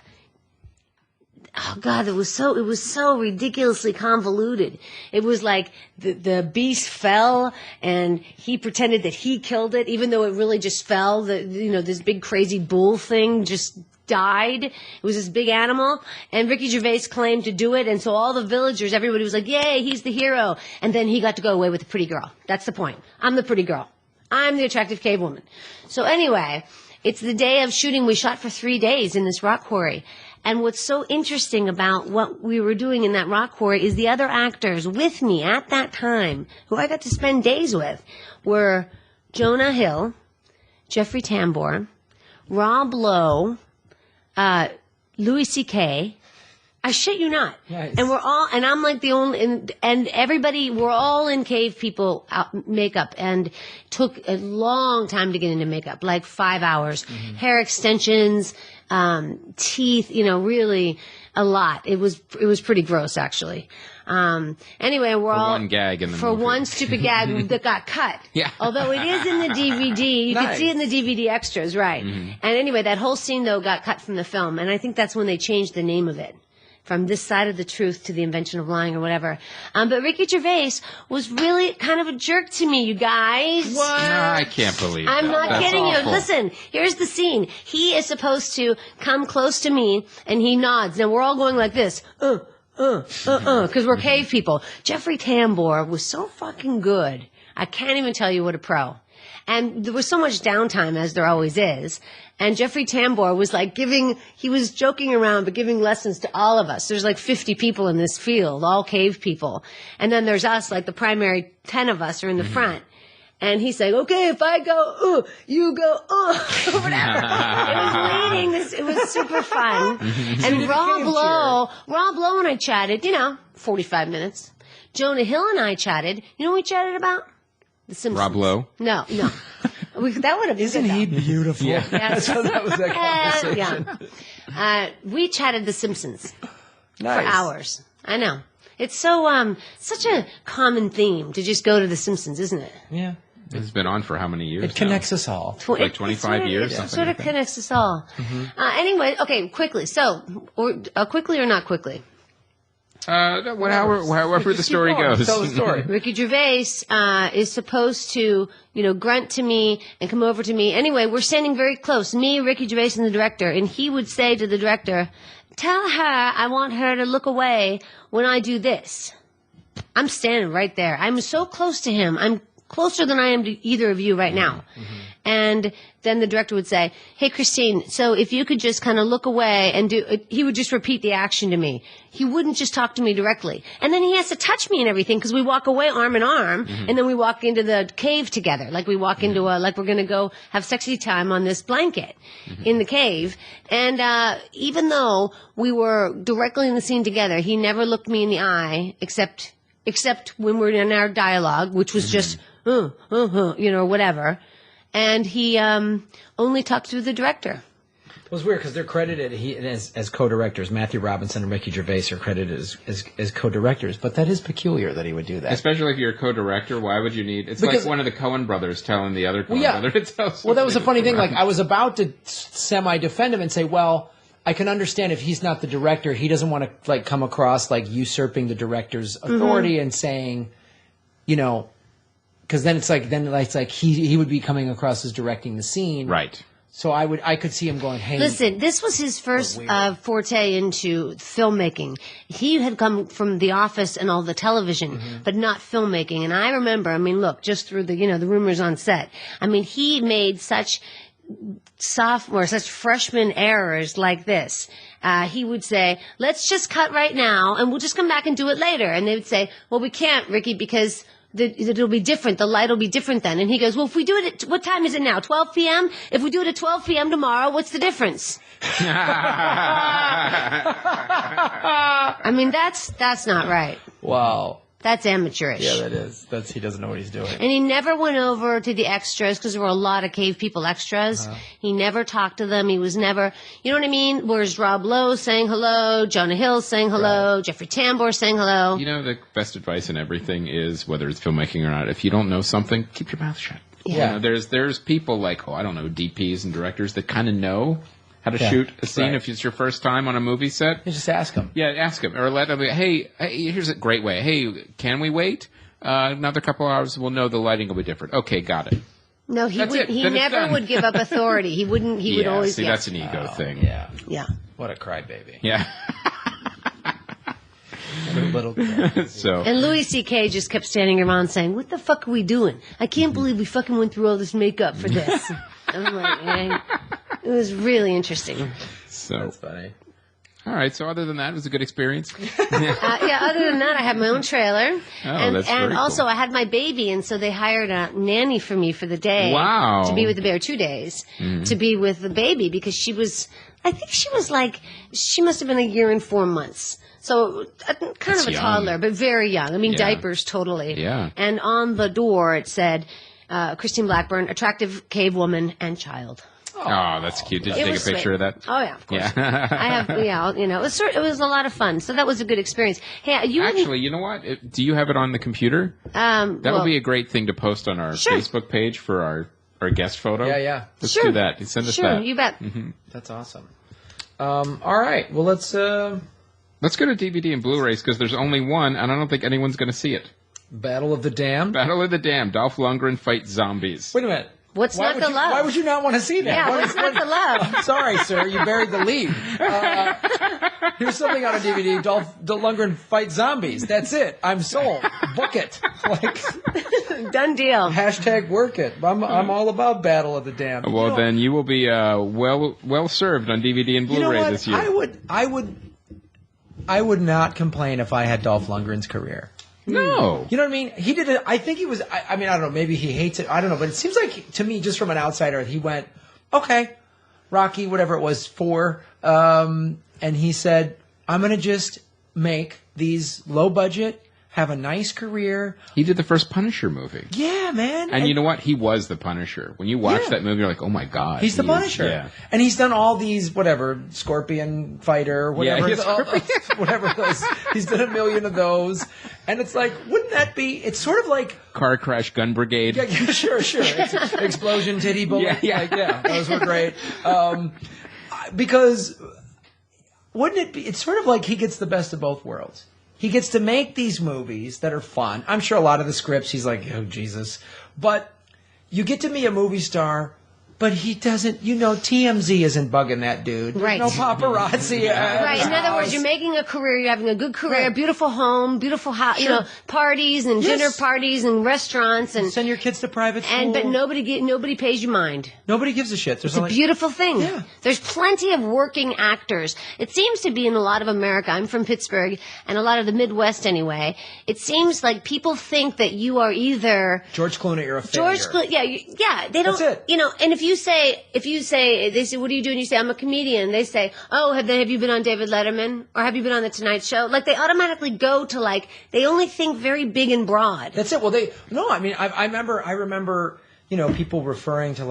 Oh God, it was so ridiculously convoluted. It was like the beast fell and he pretended that he killed it, even though it really just fell. This big crazy bull thing just died. It was this big animal, and Ricky Gervais claimed to do it, and so all the villagers, everybody was like, yay, he's the hero. And then he got to go away with the pretty girl. That's the point. I'm the pretty girl. I'm the attractive cave woman. So anyway, it's the day of shooting. We shot for 3 days in this rock quarry. And what's so interesting about what we were doing in that rock quarry is the other actors with me at that time, who I got to spend days with, were Jonah Hill, Jeffrey Tambor, Rob Lowe, Louis C.K., I shit you not. Nice. And I'm like the only, and everybody, we're all in cave people makeup, and took a long time to get into makeup, like 5 hours. Mm-hmm. Hair extensions, teeth, really a lot. It was pretty gross, actually. Anyway, we're all one gag in the for movie. one stupid gag that got cut. Yeah. Although it is in the DVD, you can see it in the DVD extras, right? Mm-hmm. And anyway, that whole scene though got cut from the film, and I think that's when they changed the name of it. From This Side of the Truth to The Invention of Lying or whatever. But Ricky Gervais was really kind of a jerk to me, you guys. What? No, I can't believe I'm that. not That's kidding awful. you. Listen, here's the scene. He is supposed to come close to me, and he nods. Now, we're all going like this. Because we're cave people. Jeffrey Tambor was so fucking good. I can't even tell you what a pro. And there was so much downtime, as there always is. And Jeffrey Tambor was like he was joking around, but giving lessons to all of us. There's like 50 people in this field, all cave people. And then there's us, like the primary 10 of us are in the front. And he's like, okay, if I go, you go, whatever. It was leading. It was super fun. And Rob Lowe and I chatted, 45 minutes. Jonah Hill and I chatted. You know what we chatted about? The Simpsons. Rob Lowe? No. That would have been Isn't he beautiful? Yeah. So that was that conversation. Yeah. We chatted The Simpsons Nice. for hours. I know. It's so such a common theme to just go to The Simpsons, isn't it? Yeah. It's been on for how many years? It connects us all. Like 25 years, It something sort like of that. connects us all. Anyway, okay, quickly. So, quickly or not quickly? However the story going. goes. Tell the story. Ricky Gervais is supposed to, grunt to me and come over to me. Anyway, we're standing very close, me, Ricky Gervais, and the director. And he would say to the director, tell her I want her to look away when I do this. I'm standing right there. I'm so close to him. I'm closer than I am to either of you right now. And then the director would say, hey, Christine, so if you could just kind of look away and he would just repeat the action to me. He wouldn't just talk to me directly. And then he has to touch me and everything because we walk away arm in arm and then we walk into the cave together. Like we walk into like we're going to go have sexy time on this blanket in the cave. And even though we were directly in the scene together, he never looked me in the eye except when we're in our dialogue, which was just, whatever. And he only talked to the director. It was weird because they're credited as co-directors. Matthew Robinson and Ricky Gervais are credited as co-directors, but that is peculiar that he would do that. Especially if you're a co-director, why would you need... It's like one of the Coen brothers telling the other Coen brother to tell somebody. Well, that was a funny thing. Like, I was about to semi-defend him and say, well, I can understand if he's not the director, he doesn't want to like come across like usurping the director's authority and saying, because then it's like he would be coming across as directing the scene, right? So I could see him going, hey, listen, this was his first forte into filmmaking. He had come from The Office and all the television, but not filmmaking. And I remember, look, just through the the rumors on set. He made such such freshman errors like this. He would say, let's just cut right now and we'll just come back and do it later. And they would say, well, we can't, Ricky, because it'll be different. The light will be different then. And he goes, well, if we do it what time is it now? 12 p.m.? If we do it at 12 p.m. tomorrow, what's the difference? That's not right. Wow. That's amateurish. Yeah, that is. He doesn't know what he's doing. And he never went over to the extras because there were a lot of cave people extras. He never talked to them. He was never, you know what I mean? Whereas Rob Lowe saying hello, Jonah Hill saying hello, Jeffrey Tambor saying hello. The best advice in everything is, whether it's filmmaking or not, if you don't know something, keep your mouth shut. Yeah. There's people like, DPs and directors that kind of know how to shoot a scene if it's your first time on a movie set. You just ask them. Yeah, ask them. Or let them, hey, here's a great way. Hey, can we wait? Another couple hours, we'll know the lighting will be different. Okay, got it. No, he never would give up authority. He wouldn't, he would always... See, that's an ego thing. Yeah. Yeah. What a crybaby. Yeah. Little And Louis C.K. just kept standing around saying, what the fuck are we doing? I can't believe we fucking went through all this makeup for this. I'm like, it was really interesting. So that's funny. All right. So other than that, it was a good experience. Other than that, I had my own trailer. That's very cool. Also I had my baby, and so they hired a nanny for me for the day. Wow. To be with the bear 2 days. To be with the baby because she must have been a year and 4 months. So kind of a toddler, but very young. Diapers totally. Yeah. And on the door it said, Christine Blackburn, attractive cave woman and child. Oh, that's cute. Did you take a picture of that? Oh, yeah, of course. Yeah. I have, it was a lot of fun. So that was a good experience. Hey, actually, you know what? Do you have it on the computer? That would be a great thing to post on our Facebook page for our guest photo. Yeah. Let's do that. Send us that. Sure, you bet. That's awesome. All right. Well, let's go to DVD and Blu-rays because there's only one, and I don't think anyone's going to see it. Battle of the Damned. Battle of the Damned. Dolph Lundgren fights zombies. Wait a minute. What's not the love? Why would you not want to see that? Yeah, what's not the love? Sorry, sir, you buried the lead. Here's something on a DVD. Dolph Lundgren fights zombies. That's it. I'm sold. Book it. Done deal. # work it. I'm all about Battle of the Damned. Well, then you will be well served on DVD and Blu-ray this year. I would not complain if I had Dolph Lundgren's career. No. You know what I mean? He did it. I think he was, I don't know, maybe he hates it. I don't know. But it seems like, to me, just from an outsider, he went, okay, Rocky, whatever it was, 4. And he said, I'm going to just make these low budget, have a nice career. He did the first Punisher movie. Yeah, man. And you know what? He was the Punisher. When you watch that movie, you're like, oh my God. He's the Punisher. Yeah. And he's done all these, Scorpion Fighter, whatever. Yeah, whatever those. He's done a million of those. And it's like, wouldn't that be, it's sort of like. Car Crash Gun Brigade. Yeah, sure. Explosion Titty Bullet. Yeah. Those were great. Because wouldn't it be, it's sort of like he gets the best of both worlds. He gets to make these movies that are fun. I'm sure a lot of the scripts, he's like, oh, Jesus. But you get to be a movie star But he doesn't, TMZ isn't bugging that dude. There's Right. no paparazzi. Right. In other words, you're making a career. You're having a good career, beautiful home, beautiful house. Sure. Parties and dinner parties and restaurants and send your kids to private school. but nobody pays you mind. Nobody gives a shit. It's a beautiful thing. Yeah. There's plenty of working actors. It seems to be in a lot of America. I'm from Pittsburgh, and a lot of the Midwest anyway. It seems like people think that you are either George Clooney, you're a failure. George Clooney. Yeah. They don't. That's it. And if you say, they say, what are you doing? You say, I'm a comedian. They say, oh, have you been on David Letterman? Or have you been on The Tonight Show? Like, they automatically go to, they only think very big and broad. That's it. Well, I remember, people referring to,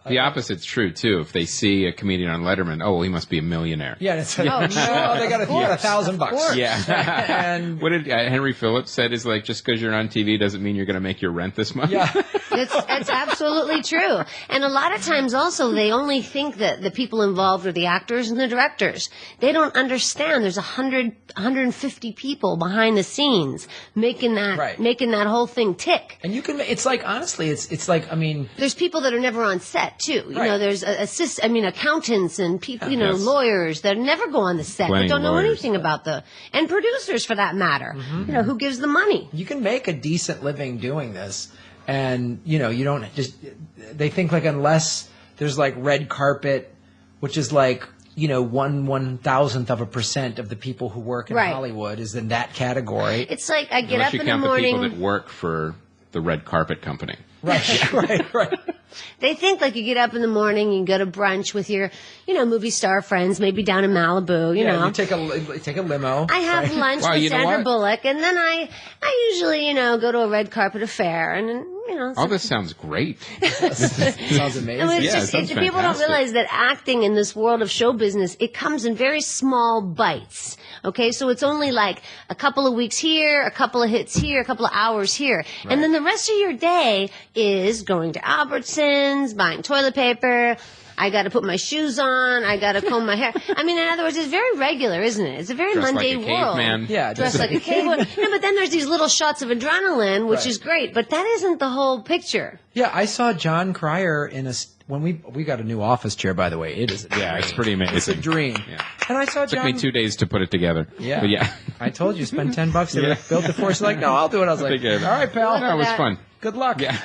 the opposite's true, too. If they see a comedian on Letterman, oh, well, he must be a millionaire. Yeah, that's they got $1,000. Yeah. And what did Henry Phillips said is just because you're on TV doesn't mean you're going to make your rent this month. Yeah. That's absolutely true. And a lot of times also they only think that the people involved are the actors and the directors. They don't understand there's 150 people behind the scenes making that whole thing tick. And honestly, it's like, there's people that are never on set too. Right. There's accountants and people, Yes. lawyers that never go on the set. Plenty They don't know lawyers. anything about and producers for that matter. Mm-hmm. Who gives the money? you can make a decent living doing this. And, you don't they think unless there's red carpet, which is 1/1000% of the people who work in Right. Hollywood is in that category. It's like I get Unless up you in the count the people morning. that work for the red carpet company. Right, right. They think you get up in the morning, you go to brunch with your, movie star friends, maybe down in Malibu, you know. You take a limo. I have lunch Wow, with you know Sandra what? Bullock, and then I usually, go to a red carpet affair, and All this sounds great. Sounds amazing. I mean, Yeah, it sounds people don't fantastic. realize that acting in this world of show business, it comes in very small bites. Okay, so it's only a couple of weeks here, a couple of hits here, a couple of hours here. And then the rest of your day is going to Albertsons, buying toilet paper. I got to put my shoes on. I got to comb my hair. I mean, in other words, it's very regular, isn't it? It's a very Dressed like mundane a world. caveman. Yeah, Dressed like a caveman. No, but then there's these little shots of adrenaline, which Right. is great. But that isn't the whole picture. Yeah, I saw John Cryer when we got a new office chair, by the way. It is a dream. Yeah, it's pretty amazing. It's a dream. Yeah. And I saw It took John. me 2 days to put it together. Yeah. But yeah. I told you, spend $10. They Yeah. built it for us. No, I'll do it. I was like, Thank you. all right, pal. No, it was that. fun. Good luck. Yeah.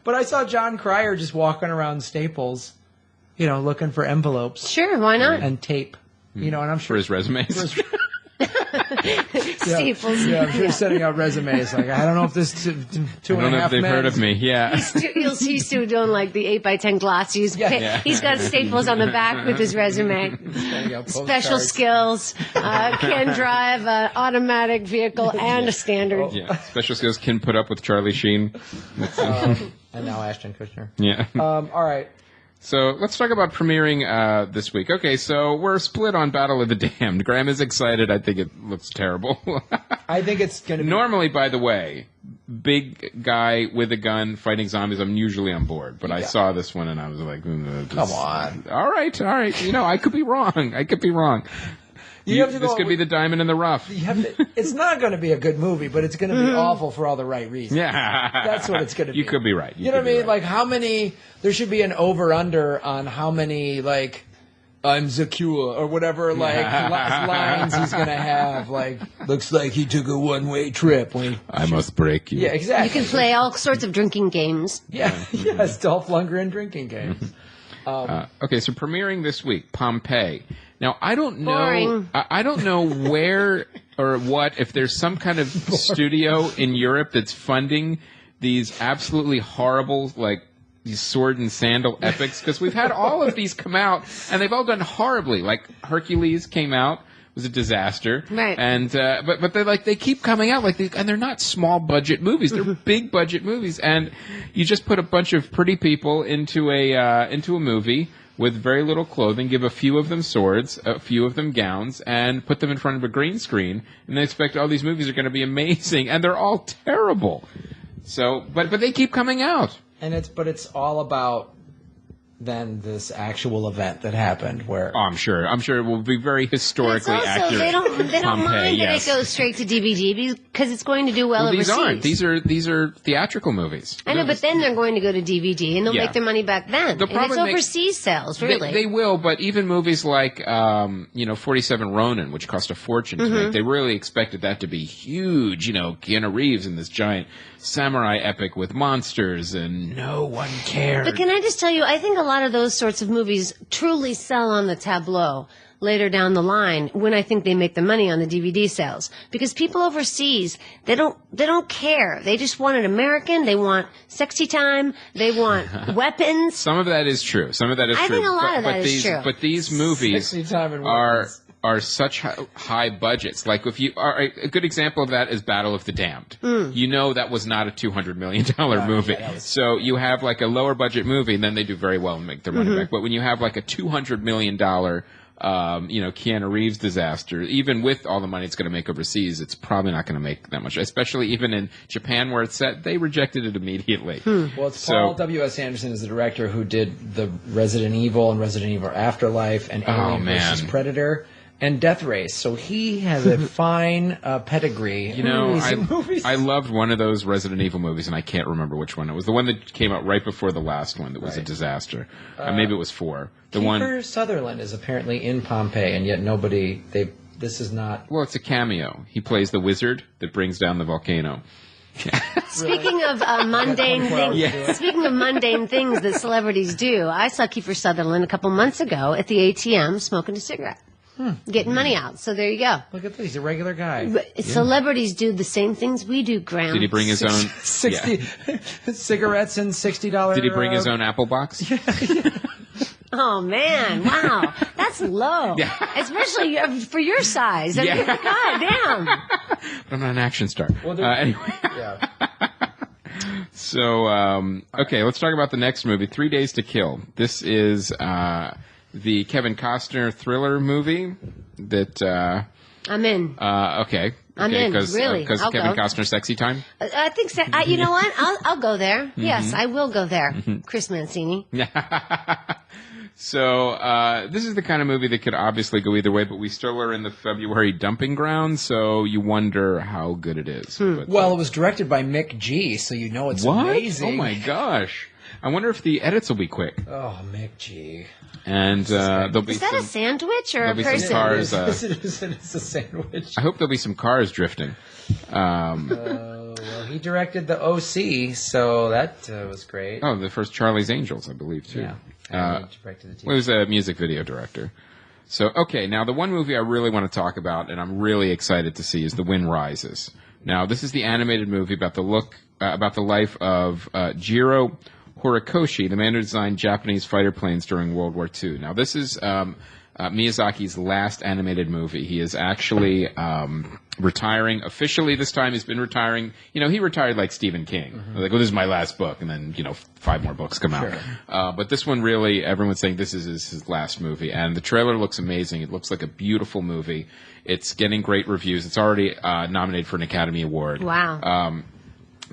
But I saw John Cryer just walking around Staples, looking for envelopes Sure, why not? and tape. And I'm For sure his resumes. Staples. Yeah, I'm sure he's sending out resumes. I don't know if this two I and don't a know if half they've men. heard of me. Yeah. He's still doing the 8x10 gloss. He's got Staples on the back with his resume. Sending out Special postcards. skills, can drive an automatic vehicle and a standard. Yeah. Special skills can put up with Charlie Sheen. And now Ashton Kutcher. Yeah. All right. So let's talk about premiering this week. Okay, so we're split on Battle of the Damned. Graham is excited. I think it looks terrible. I think it's going to be... Normally, by the way, big guy with a gun fighting zombies, I'm usually on board. But I Yeah. saw this one and I was like, Come on. All right. I could be wrong. You have to this go could be the diamond in the rough. It's not going to be a good movie, but it's going to be awful for all the right reasons. Yeah. That's what it's going to be. You could be right. You know what I mean? Like, how many... There should be an over-under on how many, I'm Zakua, or whatever, lines he's going to have. Looks like he took a one-way trip. I must break you. Yeah, exactly. You can play all sorts of drinking games. Yeah, yes, Dolph Lundgren drinking games. Okay, so premiering this week, Pompeii. Now, I don't know. Boring. I don't know where or what, if there's some kind of studio in Europe that's funding these absolutely horrible, these sword and sandal epics, because we've had all of these come out and they've all done horribly. Like Hercules came out, was a disaster, Right? And but they keep coming out and they're not small budget movies; they're big budget movies. And you just put a bunch of pretty people into a movie with very little clothing, give a few of them swords, a few of them gowns, and put them in front of a green screen, and they expect all these movies are going to be amazing, and they're all terrible. So, but they keep coming out. And it's all about than this actual event that happened. Where Oh, I'm sure it will be very historically also, accurate. they don't Pompeii, mind yes. that it goes straight to DVD because it's going to do well These overseas. aren't. These are theatrical movies. I know, but then they're going to go to DVD and they'll Yeah. make their money back then. They'll And it's probably make- overseas sales, really. They will, but even movies like 47 Ronin, which cost a fortune to make, they really expected that to be huge. Keanu Reeves in this giant samurai epic with monsters, and no one cared. But can I just tell you, I think a lot of those sorts of movies truly sell on the tableau later down the line when I think they make the money on the DVD sales. Because people overseas, they don't care. They just want an American, they want sexy time, they want weapons. Some of that is true. I think a lot of that is true. But these movies Sexy time and are weapons. such high budgets. Like a good example of that is Battle of the Damned. That was not a $200 million movie. yeah, So you have like a lower budget movie, and then they do very well and make their money back. But when you have like a $200 million Keanu Reeves disaster, even with all the money it's going to make overseas, it's probably not going to make that much. Especially even in Japan where it's set, they rejected it immediately. Well, it's Paul W.S. Anderson is the director who did the Resident Evil and Resident Evil Afterlife and Alien vs. Predator and Death Race. So he has a fine pedigree. I loved one of those Resident Evil movies, and I can't remember which one. It was the one that came out right before the last one that was a disaster. Maybe it was 4. Kiefer Sutherland is apparently in Pompeii, and yet this is not... Well, it's a cameo. He plays the wizard that brings down the volcano. Speaking of mundane things, speaking of mundane things that celebrities do, I saw Kiefer Sutherland a couple months ago at the ATM smoking a cigarette. Getting money out. So there you go. Look at this. He's a regular guy. Celebrities do the same things we do, Graham. Did he bring his own 60 cigarettes and $60... Did he bring his own Apple box? Oh, man. Wow. That's low. Especially for your size. I mean, God damn. I'm not an action star. Anyway. Yeah. So, okay, let's talk about the next movie, 3 Days to Kill. This is the Kevin Costner thriller movie that... I'm in. Okay. I'm in, really. Because I'll Kevin go. Costner sexy time? I think so. You know what? I'll go there. Yes, I will go there. Chris Mancini. So this is the kind of movie that could obviously go either way, but we still are in the February dumping ground, so you wonder how good it is. But, Well, it was directed by Mick G, so you know it's what? amazing. Oh, my gosh. I wonder if the edits will be quick. Oh, Mick G. And there'll be Is that a sandwich or a there'll be some person? cars. It's a sandwich. I hope there'll be some cars drifting. Well, he directed the OC, so that was great. Oh, the first Charlie's Angels, I believe, too. Yeah. And he directed the TV. He was a music video director. So, okay, now the one movie I really want to talk about, and I'm really excited to see, is The Wind Rises. Now, this is the animated movie about the life of Jiro Horikoshi, the man who designed Japanese fighter planes during World War II. Now, this is Miyazaki's last animated movie. He is actually retiring officially this time. He's been retiring. He retired like Stephen King. Like, well, this is my last book, and then 5 more books come out. But this one really, everyone's saying this is his last movie, and the trailer looks amazing. It looks like a beautiful movie. It's getting great reviews. It's already nominated for an Academy Award. Wow.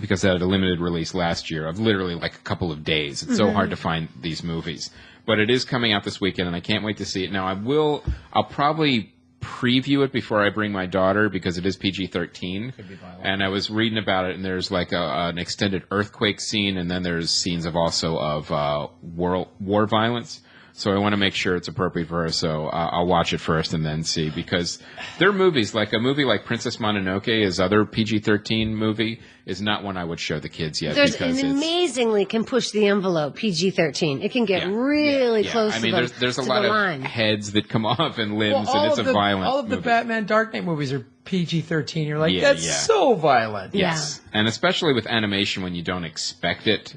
Because it had a limited release last year of literally like a couple of days. It's so hard to find these movies. But it is coming out this weekend, and I can't wait to see it. Now, I'll probably preview it before I bring my daughter because it is PG-13. And I was reading about it, and there's like an extended earthquake scene, and then there's scenes of war violence. So I want to make sure it's appropriate for her. So I'll watch it first and then see, because there are movies, like a movie like Princess Mononoke, his other PG-13 movie, is not one I would show the kids yet. There's an amazingly can push the envelope PG-13. It can get really close to there's a to lot the of line. heads that come off and limbs, and it's a violent all of the movie. Batman Dark Knight movies are PG-13. You're like, Yeah, that's yeah. so violent. Yes, and especially with animation when you don't expect it.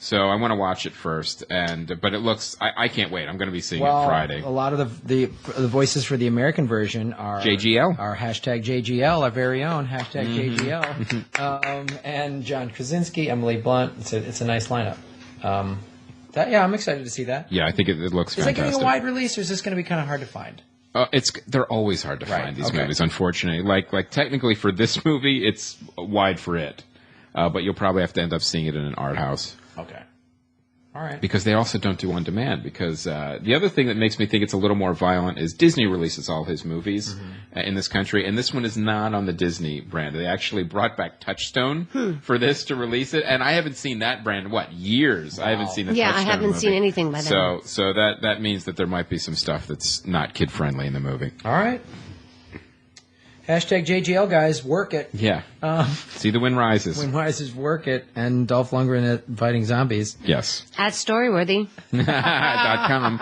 So I want to watch it first, but it looks. I can't wait. I'm going to be seeing it Friday. A lot of the voices for the American version are JGL. Our hashtag JGL, our very own hashtag JGL, and John Krasinski, Emily Blunt. It's a nice lineup. I'm excited to see that. Yeah, I think it looks Is fantastic. it getting a wide release, or is this going to be kind of hard to find? They're always hard to find, these movies, unfortunately. Like technically for this movie, it's wide for it. But you'll probably have to end up seeing it in an art house. Okay. All right. Because they also don't do on demand. Because the other thing that makes me think it's a little more violent is Disney releases all his movies in this country, and this one is not on the Disney brand. They actually brought back Touchstone for this to release it, and I haven't seen that brand in years. Wow. I haven't seen a Touchstone I haven't movie. seen anything by then. So that means that there might be some stuff that's not kid friendly in the movie. All right. Hashtag JGL, guys, work it. Yeah. See the wind rises. Wind rises, work it. And Dolph Lundgren fighting zombies. Yes. At Storyworthy. .com.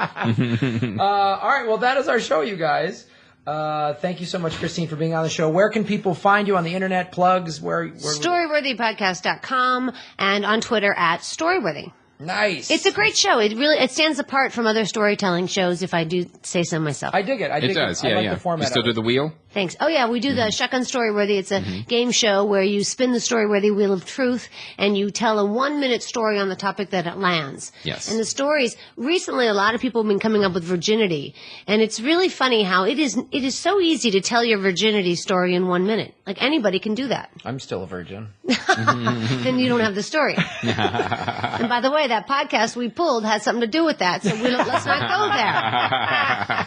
All right, well, that is our show, you guys. Thank you so much, Christine, for being on the show. Where can people find you on the internet? Plugs? Storyworthypodcast.com and on Twitter at Storyworthy. Nice. It's a great show. It stands apart from other storytelling shows, if I do say so myself. I dig it. It does. I Yeah, like the format. You still do the wheel? Thanks. Oh, yeah, we do the Shotgun Storyworthy. It's a game show where you spin the Storyworthy Wheel of Truth and you tell a 1-minute story on the topic that it lands. Yes. And the stories, recently a lot of people have been coming up with virginity. And it's really funny how it is so easy to tell your virginity story in 1 minute. Like anybody can do that. I'm still a virgin. Then you don't have the story. And by the way, that podcast we pulled has something to do with that, so let's not go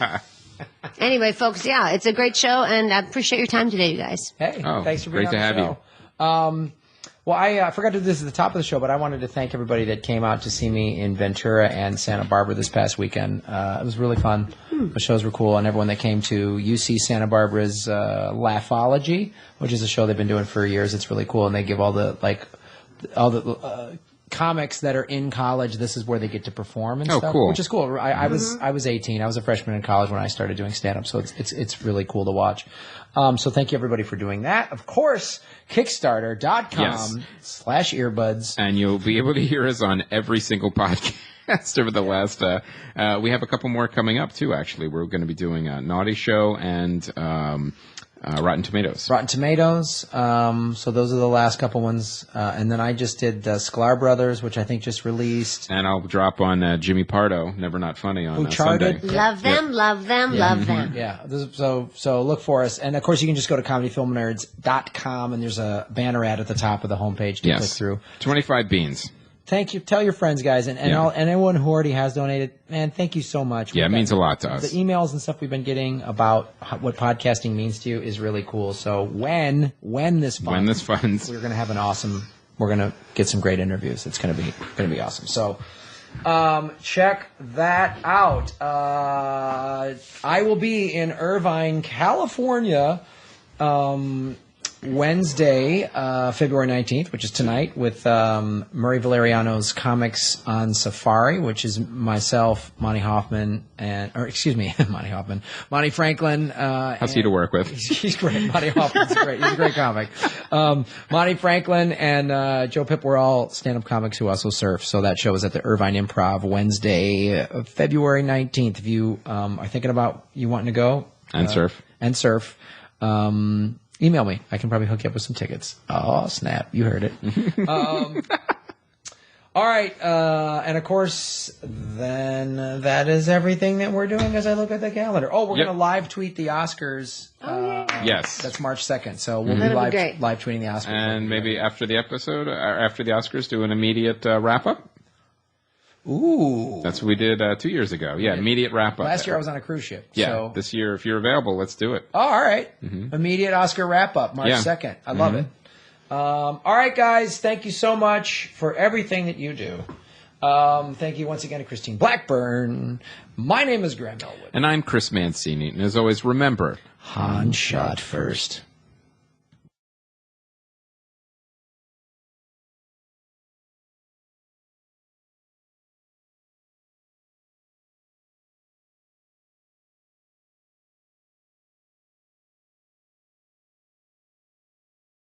there. Anyway, folks, yeah, it's a great show, and I appreciate your time today, you guys. Hey, thanks for being on the show. Great to have you. Well, I forgot to do this at the top of the show, but I wanted to thank everybody that came out to see me in Ventura and Santa Barbara this past weekend. It was really fun. The shows were cool, and everyone that came to UC Santa Barbara's Laughology, which is a show they've been doing for years. It's really cool, and they give all the comics that are in college. This is where they get to perform and stuff, cool. which is cool. I was 18. I was a freshman in college when I started doing stand-up, so it's really cool to watch. So thank you everybody for doing that. Of course, Kickstarter.com/earbuds. And you'll be able to hear us on every single podcast over the last, we have a couple more coming up too, actually. We're going to be doing a Naughty Show and, Rotten Tomatoes. Rotten Tomatoes. So those are the last couple ones. And then I just did Sklar Brothers, which I think just released. And I'll drop on Jimmy Pardo, Never Not Funny, on Sunday. Love them, love them, love them. Yeah. So look for us. And, of course, you can just go to comedyfilmnerds.com, and there's a banner ad at the top of the homepage to click through. 25 beans. Thank you. Tell your friends, guys, and anyone who already has donated. Man, thank you so much. Yeah, it means a lot to us. The emails and stuff we've been getting about what podcasting means to you is really cool. So when this funds, we're going to have we're going to get some great interviews. It's going to be awesome. So check that out. I will be in Irvine, California, Wednesday, February 19th, which is tonight, with Murray Valeriano's Comics on Safari, which is myself, Monty Franklin. How's he to work with? He's great. Monty Hoffman's great. He's a great comic. Monty Franklin and Joe Pip were all stand-up comics who also surf. So that show is at the Irvine Improv Wednesday, February 19th. If you are thinking about you wanting to go and surf. Email me. I can probably hook you up with some tickets. Oh, snap. You heard it. All right. And, of course, then that is everything that we're doing as I look at the calendar. Oh, we're going to live tweet the Oscars. Yes. That's March 2nd. So we'll be live tweeting the Oscars. And maybe after the episode, or after the Oscars, do an immediate wrap-up. Ooh. That's what we did 2 years ago. Yeah, immediate wrap-up. Last year I was on a cruise ship. Yeah, so. This year, if you're available, let's do it. Oh, all right. Immediate Oscar wrap-up, March 2nd. I love it. All right, guys. Thank you so much for everything that you do. Thank you once again to Christine Blackburn. My name is Graham Elwood. And I'm Chris Mancini. And as always, remember, Han shot first.